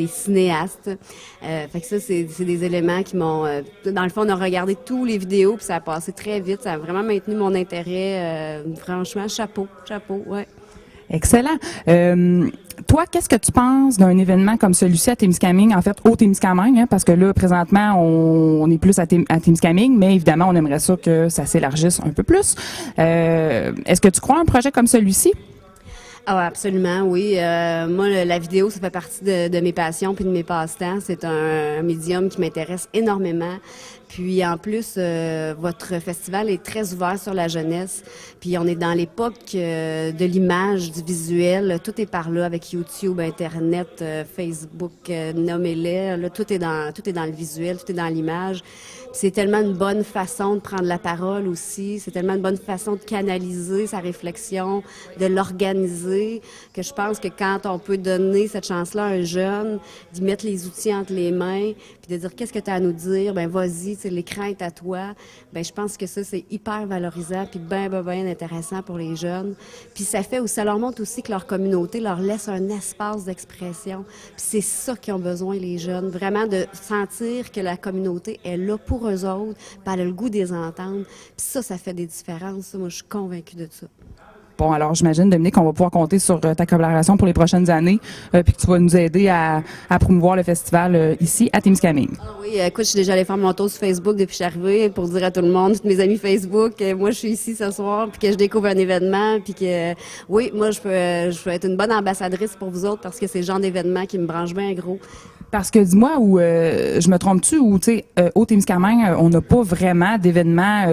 cinéastes. Fait que ça, c'est des éléments qui m'ont... dans le fond, on a regardé tous les vidéos, puis ça a passé très vite. Ça a vraiment maintenu mon intérêt. Franchement, chapeau, ouais. Excellent. Toi, qu'est-ce que tu penses d'un événement comme celui-ci à Témiscamingue, en fait, au Témiscamingue, hein, parce que là, présentement, on est plus à Témiscamingue, mais évidemment, on aimerait ça que ça s'élargisse un peu plus. Est-ce que tu crois à un projet comme celui-ci? Ah ouais, absolument, oui. Moi, la vidéo, ça fait partie de mes passions puis de mes passe-temps. C'est un médium qui m'intéresse énormément. Puis en plus, votre festival est très ouvert sur la jeunesse. Puis on est dans l'époque de l'image, du visuel. Tout est par là avec YouTube, Internet, Facebook, nommez-les. Là, tout est dans le visuel, tout est dans l'image. C'est tellement une bonne façon de prendre la parole aussi. C'est tellement une bonne façon de canaliser sa réflexion, de l'organiser, que je pense que quand on peut donner cette chance-là à un jeune, d'y mettre les outils entre les mains, puis de dire qu'est-ce que tu as à nous dire, ben vas-y, l'écran est à toi. Ben je pense que ça, c'est hyper valorisant puis bien intéressant pour les jeunes. Puis ça fait aussi, ça leur montre aussi que leur communauté leur laisse un espace d'expression. Puis c'est ça qu'ils ont besoin, les jeunes. Vraiment de sentir que la communauté est là pour eux autres, puis elle a le goût de les entendre. Puis ça fait des différences. Ça, moi, je suis convaincue de ça. Bon, alors j'imagine, Dominique, qu'on va pouvoir compter sur ta collaboration pour les prochaines années, puis que tu vas nous aider à promouvoir le festival ici à Témiscamingue. Ah oui, écoute, je suis déjà allée faire mon tour sur Facebook depuis que je suis arrivée pour dire à tout le monde, tous mes amis Facebook, moi je suis ici ce soir, puis que je découvre un événement, puis que oui, moi je peux être une bonne ambassadrice pour vous autres parce que c'est le genre d'événement qui me branche bien gros. Parce que dis-moi, où je me trompe-tu, ou tu sais, au Témiscamingue, on n'a pas vraiment d'événements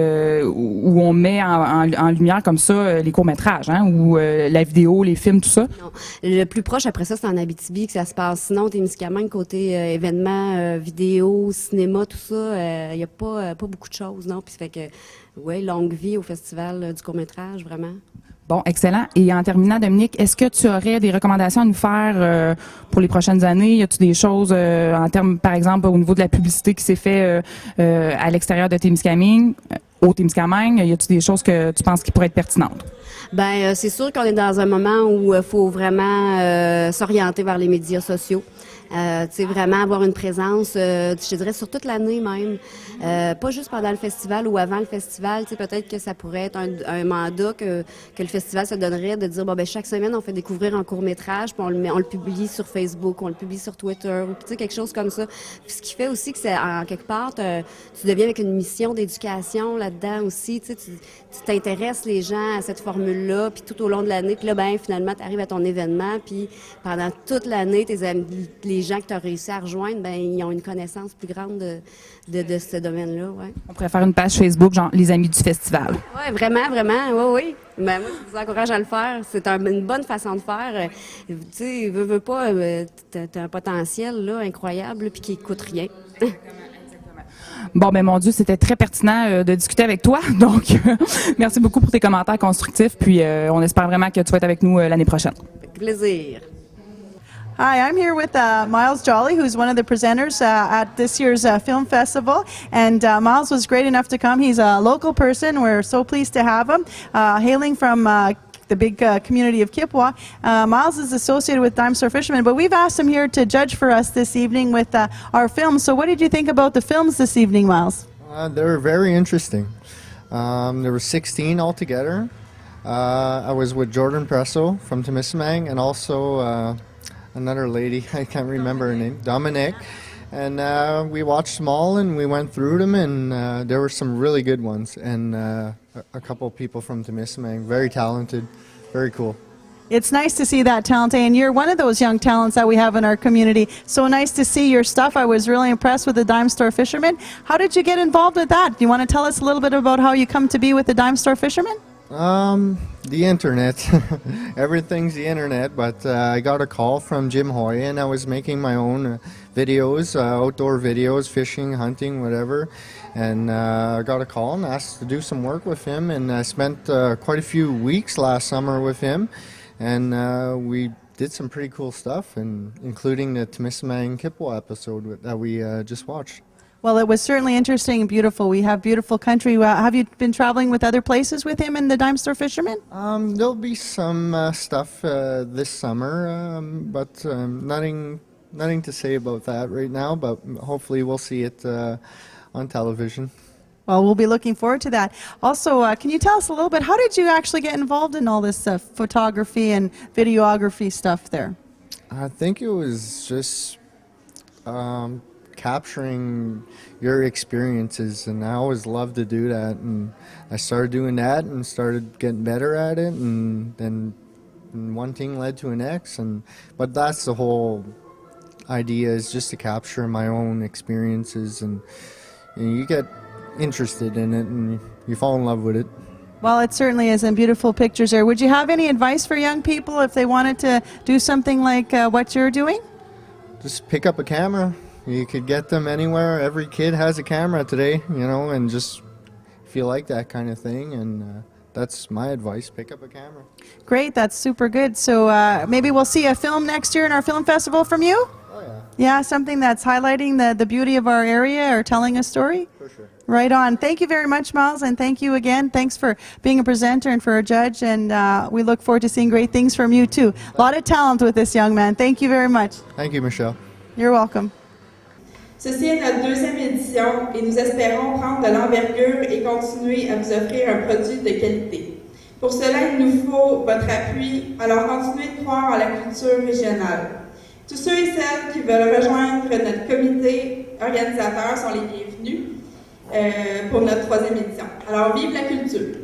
où on met en lumière comme ça les courts-métrages, hein, ou la vidéo, les films, tout ça? Non. Le plus proche après ça, c'est en Abitibi que ça se passe. Sinon, au Témiscamingue, côté événements, vidéo, cinéma, tout ça, il n'y a pas beaucoup de choses, non? Puis ça fait que, oui, longue vie au festival du court-métrage, vraiment. Bon, excellent. Et en terminant, Dominique, est-ce que tu aurais des recommandations à nous faire pour les prochaines années? Y a-t-il des choses en termes, par exemple, au niveau de la publicité qui s'est fait à l'extérieur de Témiscamingue, au Témiscamingue? Y a-t-il des choses que tu penses qui pourraient être pertinentes? Ben, c'est sûr qu'on est dans un moment où il faut vraiment s'orienter vers les médias sociaux. Tu sais, vraiment avoir une présence, je te dirais, sur toute l'année même. Pas juste pendant le festival ou avant le festival. Tu sais, peut-être que ça pourrait être un mandat que le festival se donnerait de dire, bon, ben chaque semaine, on fait découvrir un court-métrage, puis on le publie sur Facebook, on le publie sur Twitter, ou tu sais, quelque chose comme ça. Puis ce qui fait aussi que c'est, en quelque part, tu deviens avec une mission d'éducation là-dedans aussi. Tu sais, tu t'intéresses les gens à cette formule-là, puis tout au long de l'année, puis là, ben finalement, tu arrives à ton événement, puis pendant toute l'année, tes amis, les gens que tu as réussi à rejoindre, ben ils ont une connaissance plus grande de ce domaine-là, ouais. On pourrait faire une page Facebook, genre les amis du festival. Oui, vraiment, oui. Ben, moi, je vous encourage à le faire. C'est une bonne façon de faire. Tu sais, veux pas, t'as un potentiel là incroyable, puis qui coûte rien. Bon, ben mon Dieu, c'était très pertinent de discuter avec toi. Donc, merci beaucoup pour tes commentaires constructifs. Puis, on espère vraiment que tu vas être avec nous l'année prochaine. Avec plaisir. Hi, I'm here with Miles Jolly, who's one of the presenters at this year's film festival. And Miles was great enough to come. He's a local person. We're so pleased to have him, hailing from the big community of Kipwa. Miles is associated with Dime Store Fishermen, but we've asked him here to judge for us this evening with our films. So what did you think about the films this evening, Miles? They were very interesting. There were 16 altogether. I was with Jordan Presso from Temiskaming and also another lady, I can't remember her name, Dominic. And we watched them all and we went through them, and there were some really good ones. And a couple of people from Temiskaming, very talented, very cool. It's nice to see that talent, and you're one of those young talents that we have in our community. So nice to see your stuff. I was really impressed with the Dime Store Fishermen. How did you get involved with that? Do you want to tell us a little bit about how you come to be with the Dime Store Fishermen? The internet. Everything's the internet, but I got a call from Jim Hoy, and I was making my own videos, outdoor videos, fishing, hunting, whatever. And I got a call and asked to do some work with him, and I spent quite a few weeks last summer with him, and we did some pretty cool stuff, and including the Temiskaming Kipwa episode that we just watched. Well, it was certainly interesting and beautiful. We have beautiful country. Have you been traveling with other places with him and the Dime Store Fishermen? There'll be some stuff this summer, but nothing to say about that right now, but hopefully we'll see it on television. Well, we'll be looking forward to that. Also, can you tell us a little bit, how did you actually get involved in all this photography and videography stuff there? I think it was just capturing your experiences, and I always loved to do that, and I started doing that and started getting better at it, and then one thing led to the next, but that's the whole idea, is just to capture my own experiences, and you get interested in it and you fall in love with it. Well, it certainly is, and beautiful pictures there. Would you have any advice for young people if they wanted to do something like what you're doing? Just pick up a camera. You could get them anywhere. Every kid has a camera today, and just if you like that kind of thing, and that's my advice, pick up a camera. Great, that's super good. So maybe we'll see a film next year in our film festival from you? Oh, yeah. Yeah, something that's highlighting the beauty of our area or telling a story? For sure. Right on. Thank you very much, Miles, and thank you again. Thanks for being a presenter and for a judge, and we look forward to seeing great things from you, too. A lot of talent with this young man. Thank you very much. Thank you, Michelle. You're welcome. Ceci est notre deuxième édition et nous espérons prendre de l'envergure et continuer à vous offrir un produit de qualité. Pour cela, il nous faut votre appui, alors continuez de croire à la culture régionale. Tous ceux et celles qui veulent rejoindre notre comité organisateur sont les bienvenus pour notre troisième édition. Alors, vive la culture!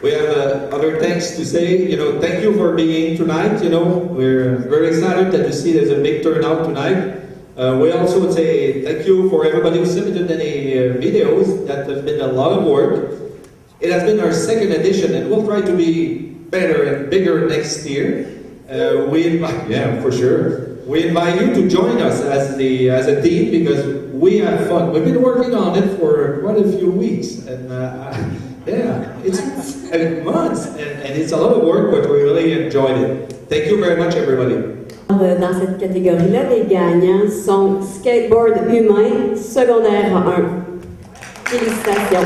We have other thanks to say. Thank you for being tonight. We're very excited that you see there's a big turnout tonight. We also would say thank you for everybody who submitted any videos. That has been a lot of work. It has been our second edition, and we'll try to be better and bigger next year. For sure. We invite you to join us as a team because we have fun. We've been working on it for quite a few weeks, and it's months, and it's a lot of work, but we really enjoyed it. Thank you very much, everybody. Dans cette catégorie-là, les gagnants sont skateboard humain, secondaire 1. Félicitations.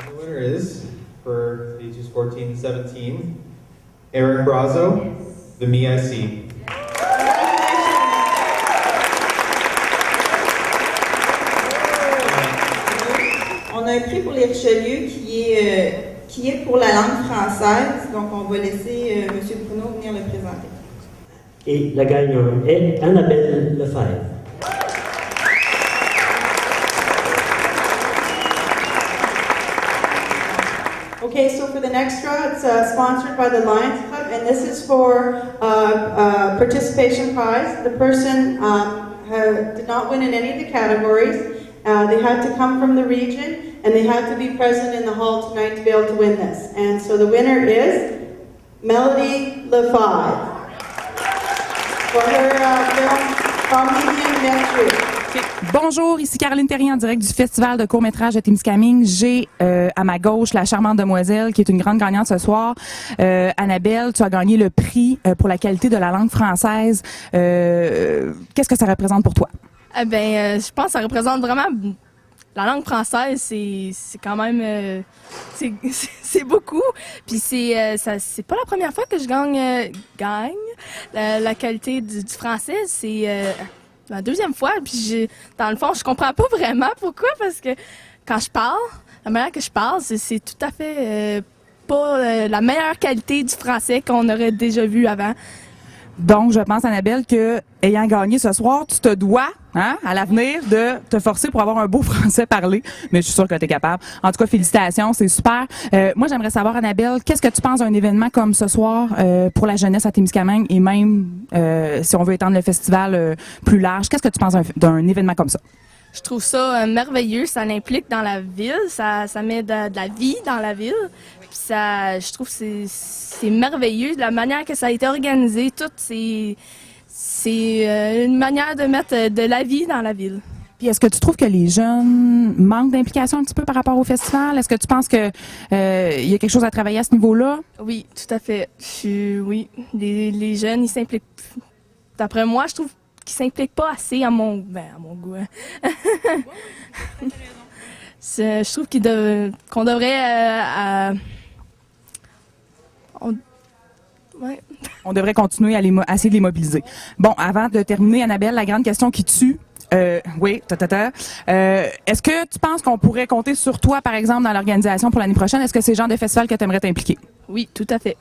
The winner is, for ages 14 and 17, Eric Brazo, the MIC. On a un prix pour les Richelieu qui est pour la langue française, donc on va laisser M. Bruno venir le présenter. Et la gagnante est Annabelle Lefebvre. Okay, so for the next draw, it's sponsored by the Lions Club, and this is for participation prize. The person did not win in any of the categories. They had to come from the region, and they had to be present in the hall tonight to be able to win this. And so the winner is Melody Lefebvre for her film From Medium Metric. Bonjour, ici Caroline Terrien en direct du Festival de court-métrage de Témiscamingue. J'ai à ma gauche la charmante demoiselle qui est une grande gagnante ce soir. Annabelle, tu as gagné le prix pour la qualité de la langue française. Qu'est-ce que ça représente pour toi? Je pense que ça représente vraiment... La langue française, c'est quand même... c'est beaucoup. Puis c'est pas la première fois que je gagne la qualité du français. C'est... la deuxième fois, puis dans le fond, je comprends pas vraiment pourquoi, parce que quand je parle, la manière que je parle, c'est tout à fait pas la meilleure qualité du français qu'on aurait déjà vu avant. Donc, je pense, Annabelle, que ayant gagné ce soir, tu te dois, à l'avenir, de te forcer pour avoir un beau français parlé. Mais je suis sûre que tu es capable. En tout cas, félicitations, c'est super. Moi, j'aimerais savoir, Annabelle, qu'est-ce que tu penses d'un événement comme ce soir pour la jeunesse à Témiscamingue et même, si on veut étendre le festival plus large, qu'est-ce que tu penses d'un événement comme ça? Je trouve ça merveilleux. Ça l'implique dans la ville. Ça met de la vie dans la ville. Puis je trouve que c'est merveilleux. La manière que ça a été organisé, tout, c'est une manière de mettre de la vie dans la ville. Puis est-ce que tu trouves que les jeunes manquent d'implication un petit peu par rapport au festival? Est-ce que tu penses que y a quelque chose à travailler à ce niveau-là? Oui, tout à fait. Oui, les jeunes, ils s'impliquent. D'après moi, je trouve qu'ils s'impliquent pas assez à mon goût. Je trouve qu'on devrait... On devrait continuer à essayer de les mobiliser. Bon, avant de terminer, Annabelle, la grande question qui tue. Oui, est-ce que tu penses qu'on pourrait compter sur toi, par exemple, dans l'organisation pour l'année prochaine? Est-ce que c'est le genre de festival que tu aimerais t'impliquer? Oui, tout à fait.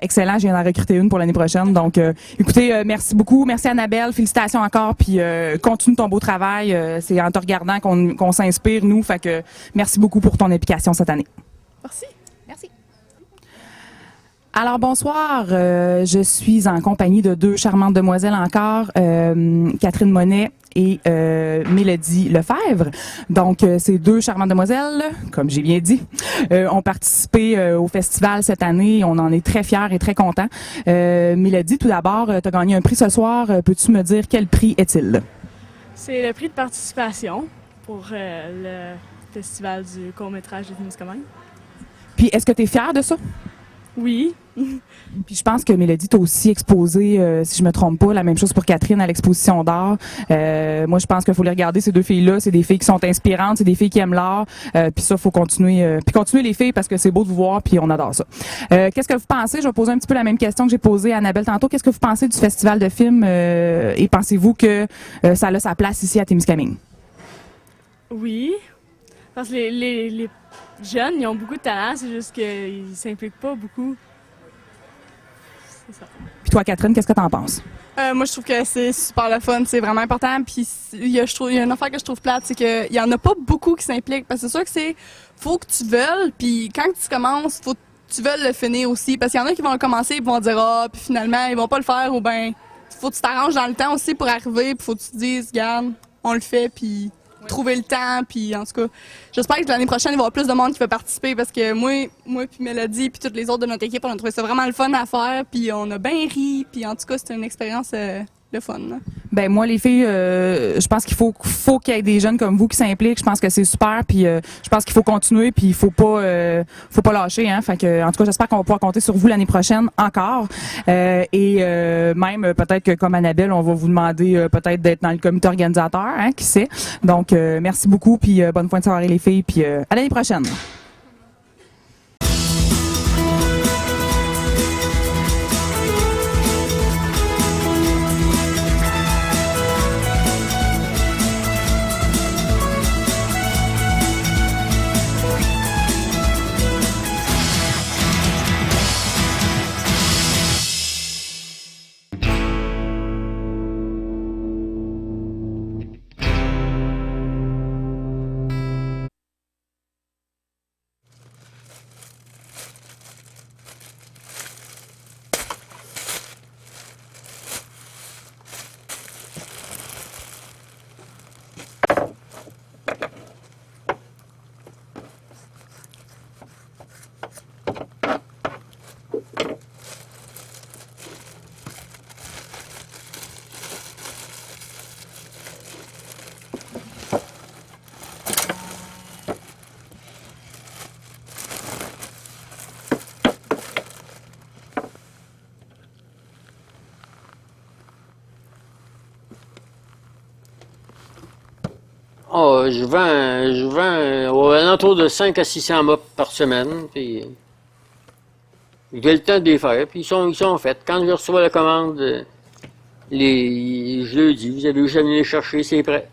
Excellent, je viens d'en recruter une pour l'année prochaine. Donc, écoutez, merci beaucoup. Merci Annabelle, félicitations encore. Puis continue ton beau travail. C'est en te regardant qu'on s'inspire, nous. Fait que merci beaucoup pour ton implication cette année. Merci. Merci. Alors bonsoir, je suis en compagnie de deux charmantes demoiselles encore, Catherine Monet et Mélodie Lefebvre. Donc ces deux charmantes demoiselles, comme j'ai bien dit, ont participé au festival cette année. On en est très fiers et très contents. Mélodie, tout d'abord, tu as gagné un prix ce soir. Peux-tu me dire quel prix est-il? C'est le prix de participation pour le festival du court-métrage de Témiscamingue. Puis est-ce que tu es fière de ça? Oui. Puis je pense que Mélodie t'a aussi exposé, si je me trompe pas, la même chose pour Catherine à l'exposition d'art. Moi, je pense qu'il faut les regarder, ces deux filles-là. C'est des filles qui sont inspirantes, c'est des filles qui aiment l'art. Puis ça, faut continuer. Puis continuer les filles parce que c'est beau de vous voir, puis on adore ça. Qu'est-ce que vous pensez? Je vais poser un petit peu la même question que j'ai posée à Annabelle tantôt. Qu'est-ce que vous pensez du festival de films et pensez-vous que ça a sa place ici à Témiscamingue? Oui. Parce que les jeunes, ils ont beaucoup de talent, c'est juste qu'ils ne s'impliquent pas beaucoup. C'est ça. Puis toi, Catherine, qu'est-ce que t'en penses? Moi, je trouve que c'est super le fun, c'est vraiment important. Puis il y a une affaire que je trouve plate, c'est qu'il y en a pas beaucoup qui s'impliquent. Parce que c'est sûr que faut que tu veuilles, puis quand tu commences, faut que tu veuilles le finir aussi. Parce qu'il y en a qui vont le commencer et vont dire puis finalement, ils vont pas le faire, ou ben faut que tu t'arranges dans le temps aussi pour arriver, puis faut que tu te dises, regarde, on le fait, puis trouver le temps, puis en tout cas, j'espère que l'année prochaine, il va y avoir plus de monde qui va participer parce que moi puis Mélodie, puis toutes les autres de notre équipe, on a trouvé ça vraiment le fun à faire, puis on a bien ri, puis en tout cas, c'était une expérience le fun. Là. Ben moi, les filles, je pense qu'il faut qu'il y ait des jeunes comme vous qui s'impliquent. Je pense que c'est super, puis je pense qu'il faut continuer, puis il faut pas lâcher. Hein. Fait que, en tout cas, j'espère qu'on va pouvoir compter sur vous l'année prochaine encore. Et même peut-être que comme Annabelle, on va vous demander peut-être d'être dans le comité organisateur, hein, qui sait. Donc merci beaucoup, puis bonne fin de soirée les filles, puis à l'année prochaine. Oh, je vends aux alentours de 5 à 600 mops par semaine, puis j'ai le temps de les faire, puis ils sont faits. Quand je reçois la commande, je le dis, vous avez juste à venir les chercher, c'est prêt.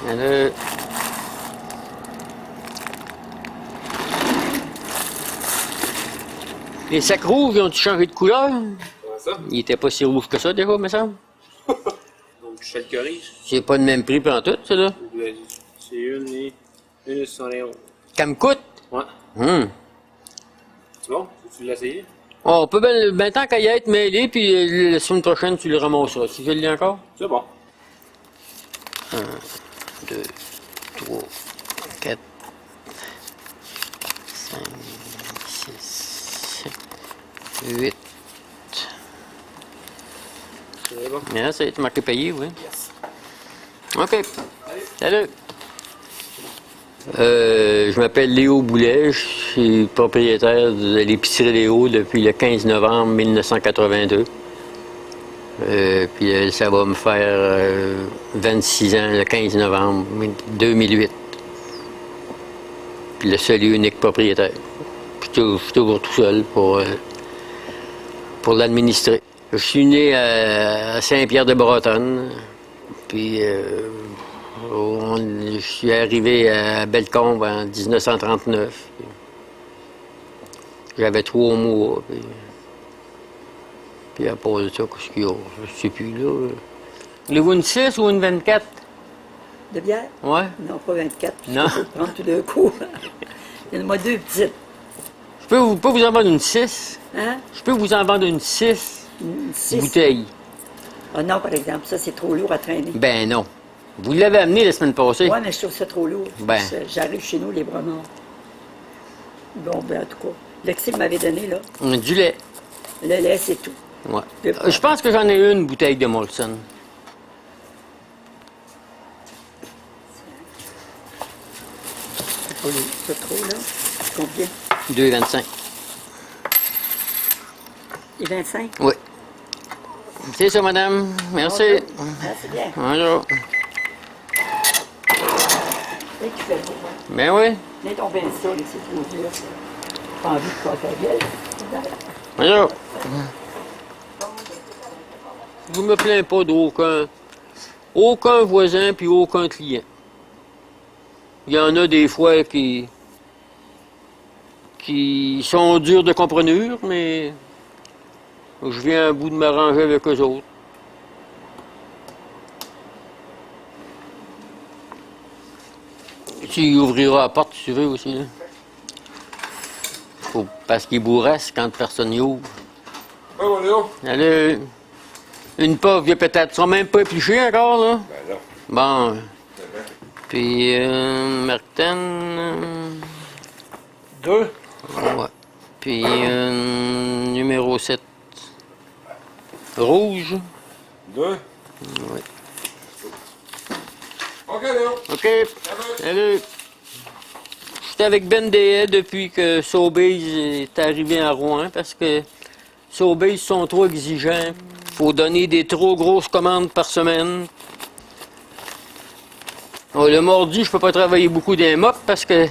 Alors, les sacs rouges, ils ont-ils changé de couleur? Ça? Ils étaient pas si rouges que ça, déjà, me semble. Donc, Shell Curry. C'est pas le même prix pour tout, ça, là. C'est une et 71. Camcoute? Ouais. C'est bon? Tu l'as essayé? Oh, on peut ben tant qu'à y être mêlé, puis la semaine prochaine, tu le ramasseras. Si je l'ai encore? C'est bon. 1, 2, 3, 4, 5, 6, 7, 8. C'est bon. Bien, c'est marqué payé, oui. OK. Salut. Je m'appelle Léo Boulet, je suis propriétaire de l'épicerie Léo depuis le 15 novembre 1982. Puis ça va me faire 26 ans le 15 novembre 2008. Puis le seul et unique propriétaire. Je suis toujours tout seul pour l'administrer. Je suis né à Saint-Pierre-de-Bretonne, puis je suis arrivé à Bellecombe en 1939. J'avais 3 mois. Puis à part de ça, qu'est-ce qu'il y a? Je ne sais plus, là. Voulez-vous une 6 ou une 24? De bière? Ouais. Non, pas 24. Non. Je peux prendre tout d'un coup. Il y en a 2 petites. Je peux vous en vendre une 6? Hein? Je peux vous en vendre une 6 Une 6? bouteilles. Ah non, par exemple, ça, c'est trop lourd à traîner. Ben non. Vous l'avez amené la semaine passée. Oui, mais je trouve ça trop lourd. Ben. J'arrive chez nous, les bras morts. Bon, ben, en tout cas, Lexi m'avait donné, là. Du lait. Le lait, c'est tout. Ouais. Je pense que j'en ai une bouteille de Molson. C'est trop, là. Combien? 2,25. Et 25? Oui. C'est ça, madame. Merci. Merci bien. Bonjour. Et tu fais beau, hein? Ben oui. Mets ton bain ça, là, c'est trop dur. Pas envie de casser la gueule. Bonjour. Je me plains pas d'aucun voisin puis aucun client. Il y en a des fois qui sont durs de comprenure, mais je viens à bout de m'arranger avec eux autres. Tu ouvriras la porte si tu veux aussi. Là. Parce qu'il bourrasse quand personne n'y ouvre. Ouais, mon Léo. Allez, une pauvre, peut-être. Ils sont même pas épluchés encore, là? Ben non. Bon. Puis, Martin. 2. Ouais. Puis, numéro 7. Rouge. 2. Oui. OK, Léo. OK. Salut. J'étais avec Ben Deshaies depuis que Sobeys est arrivé à Rouen parce que Sobeys sont trop exigeants. Faut donner des trop grosses commandes par semaine. Bon, le mardi, je peux pas travailler beaucoup d'un mop parce que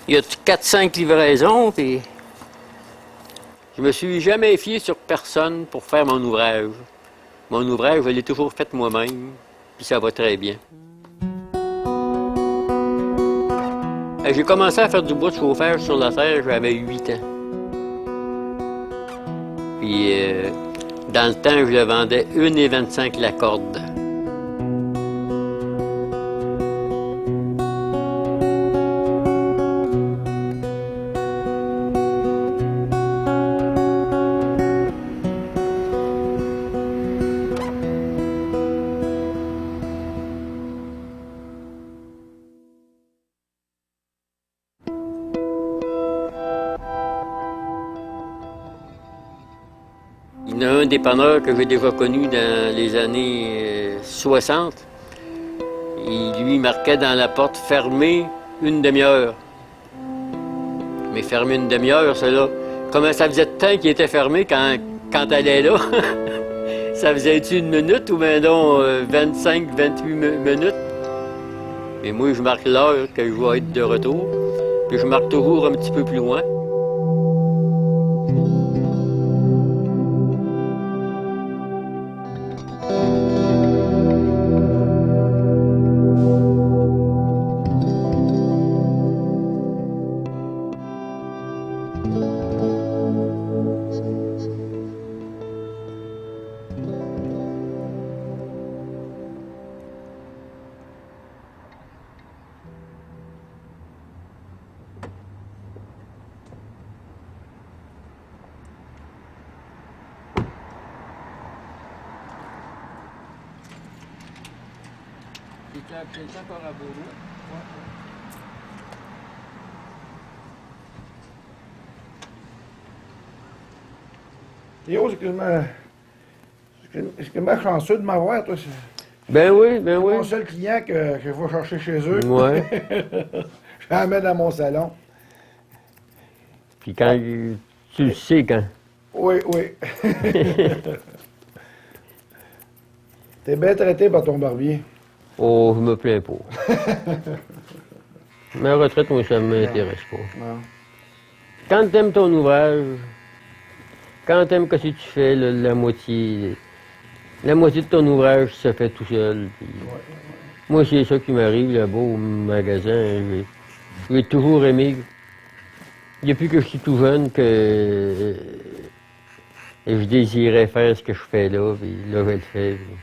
il y a 4-5 livraisons. Puis je me suis jamais fié sur personne pour faire mon ouvrage. Mon ouvrage, je l'ai toujours fait moi-même. Puis ça va très bien. J'ai commencé à faire du bois de chauffage sur la terre, j'avais 8 ans. Puis, dans le temps, je le vendais 1,25 la corde. Il y en a un dépanneur que j'ai déjà connu dans les années 60. Il lui marquait dans la porte « Fermé une demi-heure ». Mais fermé une demi-heure, c'est là. Comment ça faisait de temps qu'il était fermé quand elle est là? Ça faisait-tu 1 minute ou bien donc 25, 28 minutes? Et moi, je marque l'heure que je vais être de retour. Puis je marque toujours un petit peu plus loin. C'est encore à Beaumont? Théo, c'est quasiment chanceux de m'avoir, toi. Ben oui, ben oui. C'est mon seul client que je vais chercher chez eux. Ouais. Je l'amène à mon salon. Puis quand tu le sais quand. Oui, oui. T'es bien traité par ton barbier. Oh, je me plains pas. Ma retraite, moi, ça m'intéresse pas. Non. Quand t'aimes ton ouvrage, quand t'aimes ce que tu fais, là, la moitié de ton ouvrage se fait tout seul. Puis moi, c'est ça qui m'arrive là-bas au magasin. J'ai toujours aimé, depuis que je suis tout jeune, que je désirais faire ce que je fais là, puis là, je le fais. Puis.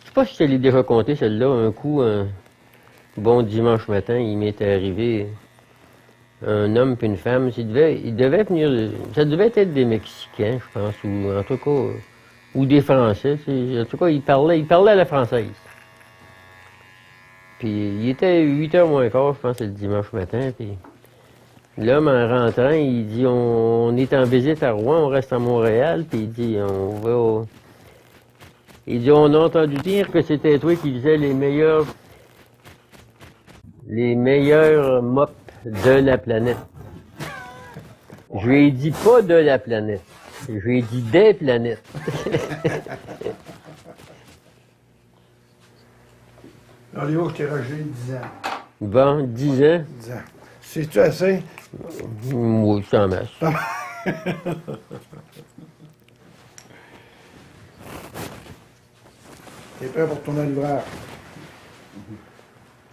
Je sais pas si je te l'ai déjà conté, celle-là. Un coup, un bon dimanche matin, il m'est arrivé un homme puis une femme. Il devait venir... Ça devait être des Mexicains, je pense, ou en tout cas... ou des Français. En tout cas, il parlait à la française. Puis il était 8h moins quart, je pense, le dimanche matin. Puis l'homme, en rentrant, il dit, on est en visite à Rouen, on reste à Montréal. Puis il dit, on va au... Il dit, on a entendu dire que c'était toi qui faisais les meilleurs mops de la planète. Je lui ai dit pas de la planète. Je lui ai dit des planètes. Non, Léo, je t'ai rajouté 10 ans. Bon, 10 ans. 10 ans. C'est-tu assez? Oui, sans masse. T'es prêt pour tourner à l'ouvrage?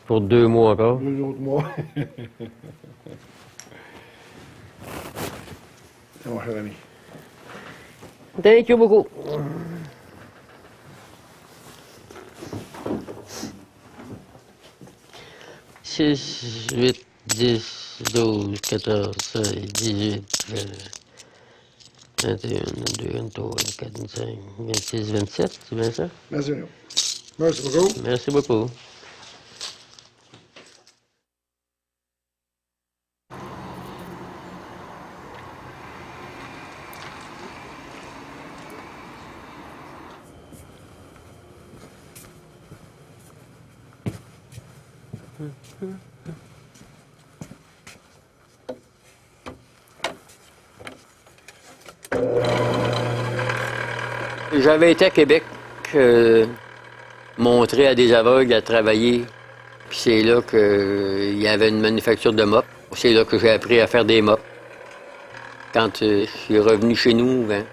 Pour 2 mois encore. 2 autres mois. C'est mon cher ami. Thank you beaucoup. Six, 8, 10, 12, 14, 16, 18, 21, 22, 23, 24, 25, 26, 27, c'est bien ça? Merci, Léo. Merci beaucoup. Merci beaucoup. J'avais été à Québec montrer à des aveugles à travailler. Puis c'est là qu'il y avait une manufacture de mops. C'est là que j'ai appris à faire des mops. Quand je suis revenu chez nous, ben,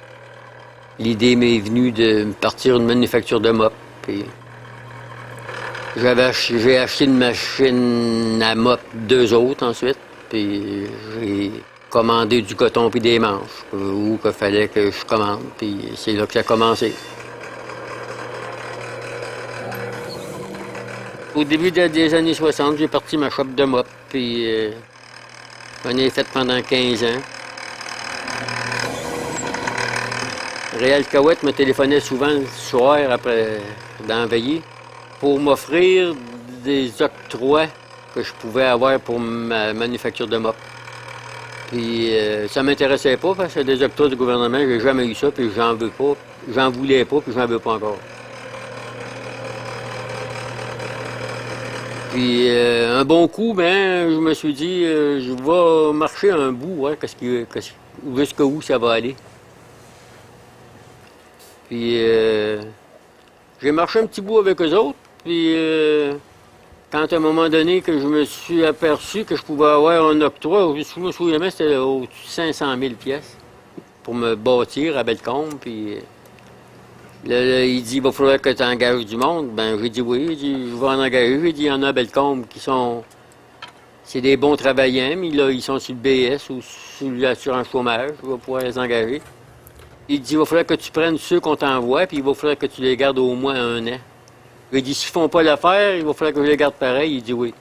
l'idée m'est venue de partir une manufacture de mops. Puis j'ai acheté une machine à mop 2 autres ensuite. Puis j'ai commandé du coton puis des manches, où il fallait que je commande, puis c'est là que ça a commencé. Au début des années 60, j'ai parti ma shop de mop, puis j'en ai fait pendant 15 ans. Réal Cahouette me téléphonait souvent le soir après d'en veiller pour m'offrir des octrois que je pouvais avoir pour ma manufacture de mop. Puis ça m'intéressait pas parce que des octrois du gouvernement, j'ai jamais eu ça, puis j'en veux pas. J'en voulais pas, puis j'en veux pas encore. Puis un bon coup, ben, je me suis dit, je vais marcher un bout, hein, jusqu'où ça va aller. Puis j'ai marché un petit bout avec eux autres, puis quand à un moment donné que je me suis aperçu que je pouvais avoir un octroi, je me souviens, c'était au-dessus de 500 000 pièces pour me bâtir à Bellecombe, puis là, il dit, il va falloir que tu engages du monde. Ben, j'ai dit oui, je vais en engager. J'ai dit, il y en a à Bellecombe qui sont... C'est des bons travaillants, mais là, ils sont sur le BS ou sur l'assurance chômage. Je vais pouvoir les engager. Il dit, il va falloir que tu prennes ceux qu'on t'envoie, puis il va falloir que tu les gardes au moins 1 an. Il dit, s'ils font pas l'affaire, il va falloir que je les garde pareil. Il dit oui.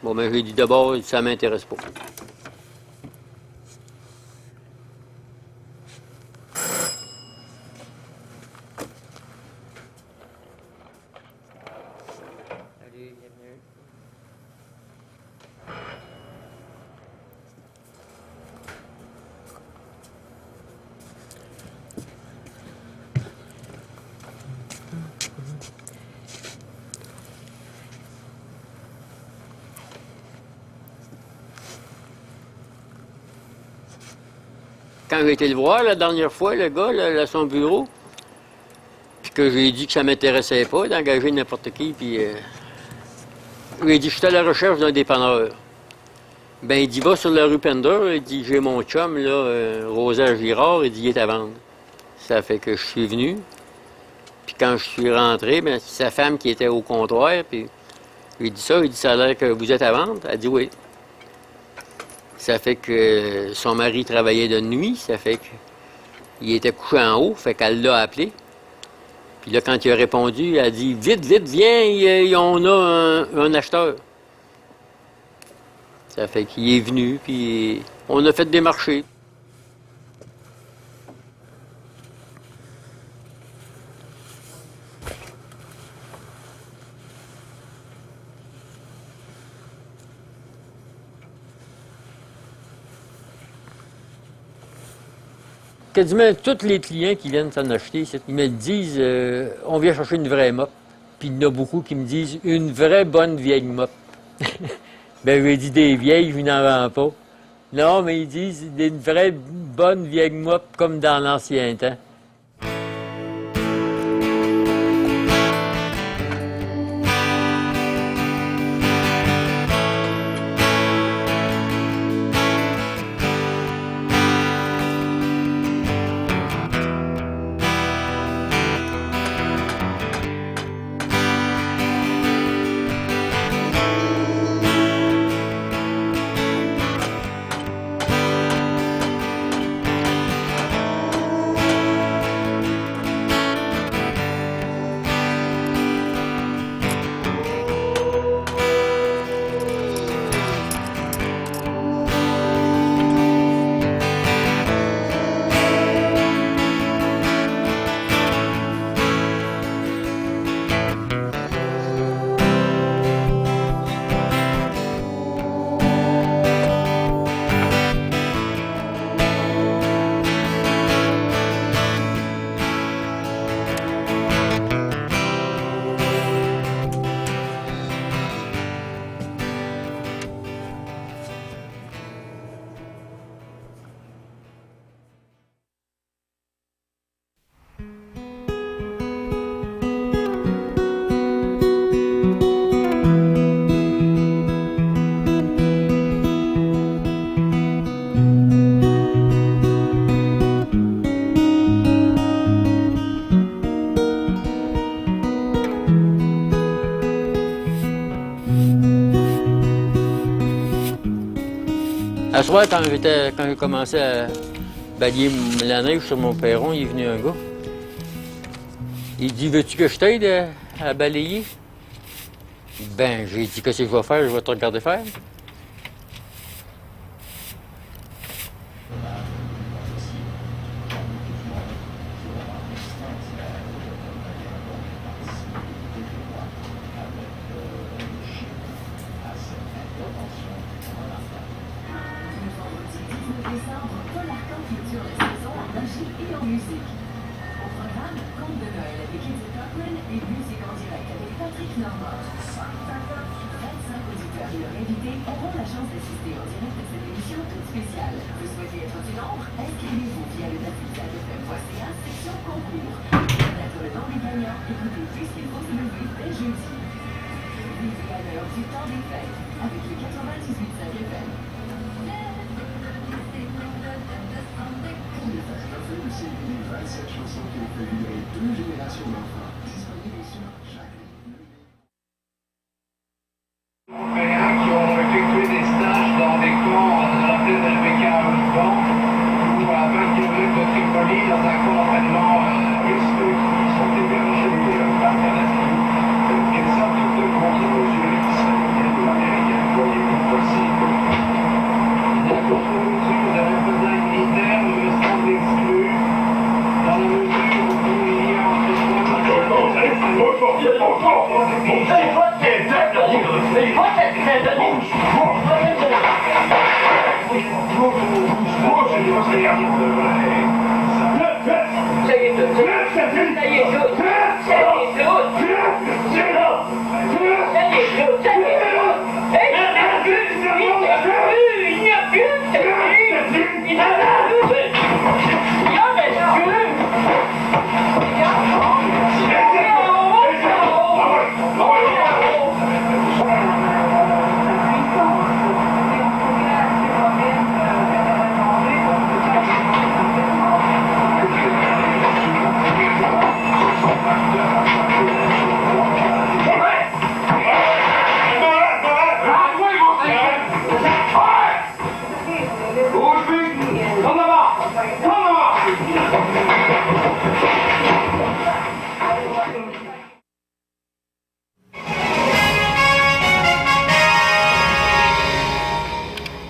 Bon, mais j'ai dit d'abord, ça m'intéresse pas. Quand j'ai été le voir la dernière fois, le gars, là, à son bureau, puis que j'ai dit que ça m'intéressait pas d'engager n'importe qui, puis j'ai dit, je suis à la recherche d'un dépanneur. Ben, il dit, va sur la rue Pender, il dit, j'ai mon chum, là, Rosa Girard, il dit, il est à vendre. Ça fait que je suis venu, puis quand je suis rentré, ben, c'est sa femme qui était au comptoir, puis j'ai dit ça, il dit, ça a l'air que vous êtes à vendre? Elle dit, oui. Ça fait que son mari travaillait de nuit, ça fait qu'il était couché en haut, fait qu'elle l'a appelé. Puis là, quand il a répondu, elle a dit « Vite, vite, viens, on a un acheteur. » Ça fait qu'il est venu, puis on a fait des marchés. Quasiment tous les clients qui viennent s'en acheter, ils me disent on vient chercher une vraie mop. Puis il y en a beaucoup qui me disent une vraie bonne vieille mop. Ben, je lui ai dit des vieilles, je n'en vends pas. Non, mais ils disent une vraie bonne vieille mop comme dans l'ancien temps. À ce soir, quand j'ai commencé à balayer la neige sur mon perron, il est venu un gars. Il dit, veux-tu que je t'aide à balayer? Ben, j'ai dit, qu'est-ce que je vais faire? Je vais te regarder faire. Dans un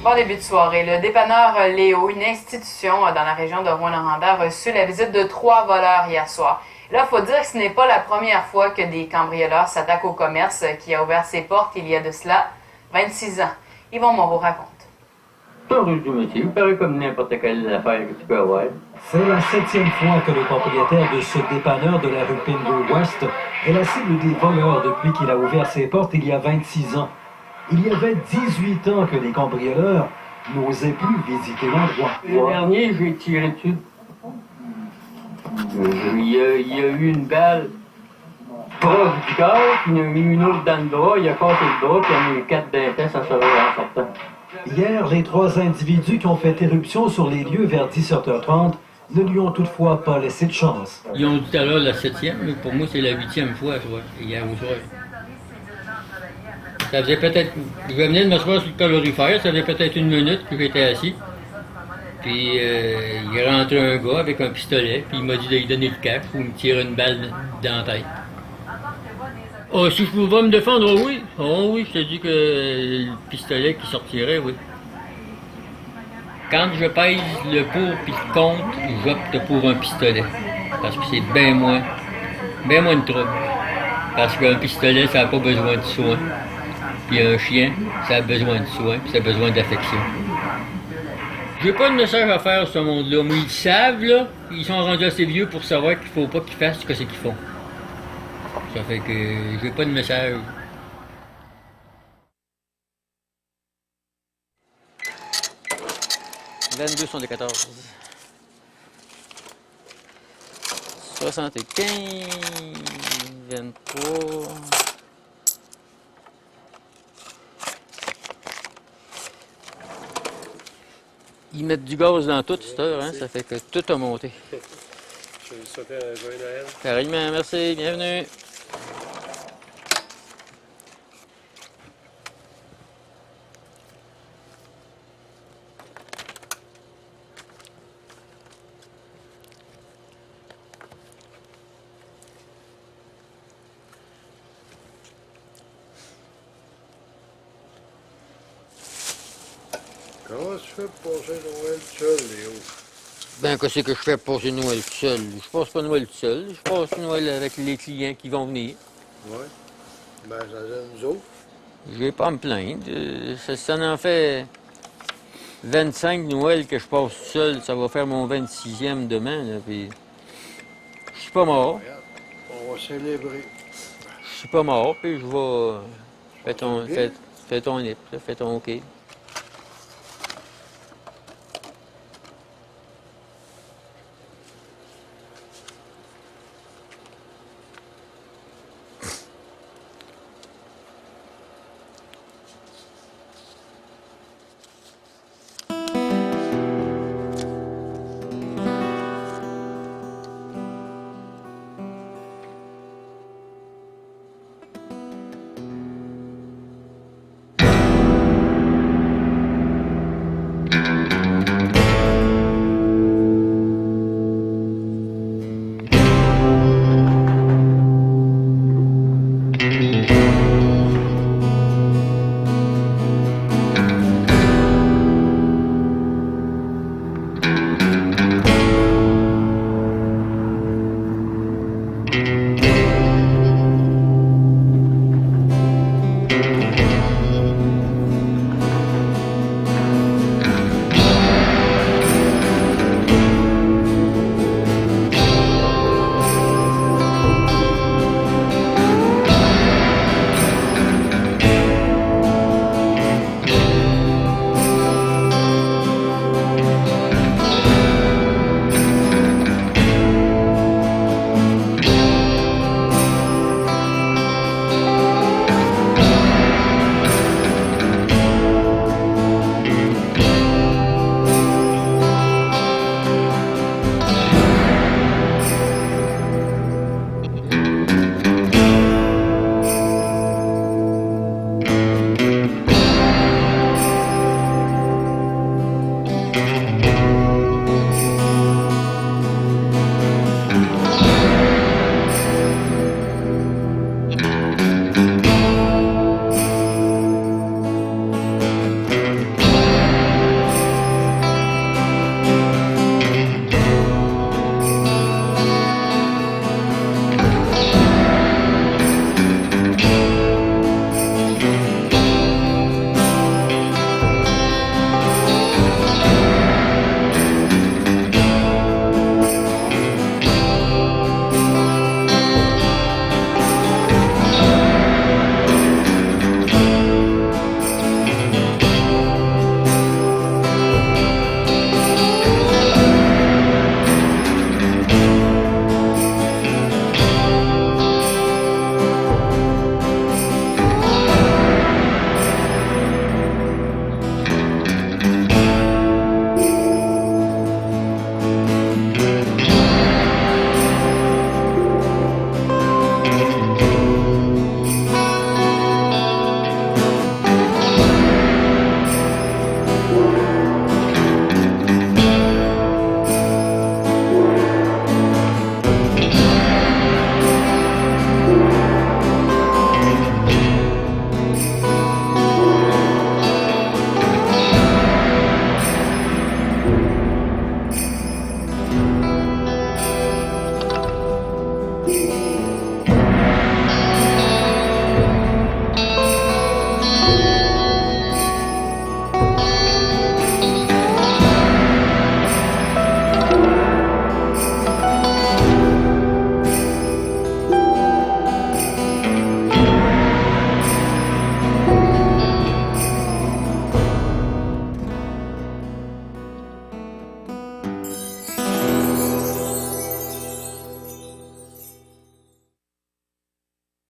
Bon début de soirée. Le dépanneur Léo, une institution dans la région de Rouyn-Noranda, a reçu la visite de 3 voleurs hier soir. Là, il faut dire que ce n'est pas la première fois que des cambrioleurs s'attaquent au commerce qui a ouvert ses portes il y a de cela 26 ans. Yvon Moreau raconte. Un résumé, il paraît comme n'importe quelle affaire que tu peux avoir. C'est la 7e fois que le propriétaire de ce dépanneur de la rue Pinder-West est la cible des voleurs depuis qu'il a ouvert ses portes il y a 26 ans. Il y avait 18 ans que les cambrioleurs n'osaient plus visiter l'endroit. Le dernier, j'ai tiré dessus. Il y a eu une balle proche du cœur, puis il y en a eu une autre dans le bras, il a cassé le bras, puis il y en a eu 4 dans les fesses en sortant. Hier, les 3 individus qui ont fait éruption sur les lieux vers 17h30 ne lui ont toutefois pas laissé de chance. Ils ont dit tout à l'heure la 7e, mais pour moi c'est la 8e fois, hier au soir. Ça faisait peut-être... Je venais de m'asseoir sur le calorifère, ça faisait peut-être 1 minute que j'étais assis. Puis il est rentré un gars avec un pistolet, puis il m'a dit de lui donner le cash ou me tirer une balle dans la tête. Oh, si je pouvais me défendre, oh oui. Oh oui, je te dis que le pistolet qui sortirait, oui. Quand je pèse le pour puis le contre, j'opte pour un pistolet. Parce que c'est bien moins de trouble. Parce qu'un pistolet, ça n'a pas besoin de soin. Puis un chien, ça a besoin de soin, puis ça a besoin d'affection. J'ai pas de message à faire à ce monde-là, mais ils savent, là, ils sont rendus assez vieux pour savoir qu'il faut pas qu'ils fassent ce que c'est qu'ils font. Ça fait que j'ai pas de message. « 22 sont des 14. 75, 23... Ils mettent du gaz dans toute cette heure, hein, ça fait que tout a monté. Je vais vous souhaiter un joyeux Noël. Pareillement, merci, bienvenue. Comment tu fais pour passer Noël tout seul, Léo? Ben, qu'est-ce que je fais pour passer Noël tout seul? Je passe pas Noël tout seul, je passe Noël avec les clients qui vont venir. Oui. Ben, ça aide nous autres. Je vais pas à me plaindre. Ça en fait 25 Noël que je passe tout seul. Ça va faire mon 26e demain, là, puis je suis pas mort. On va célébrer. Je suis pas mort, puis je vais... Fais ton nip, fais ton OK.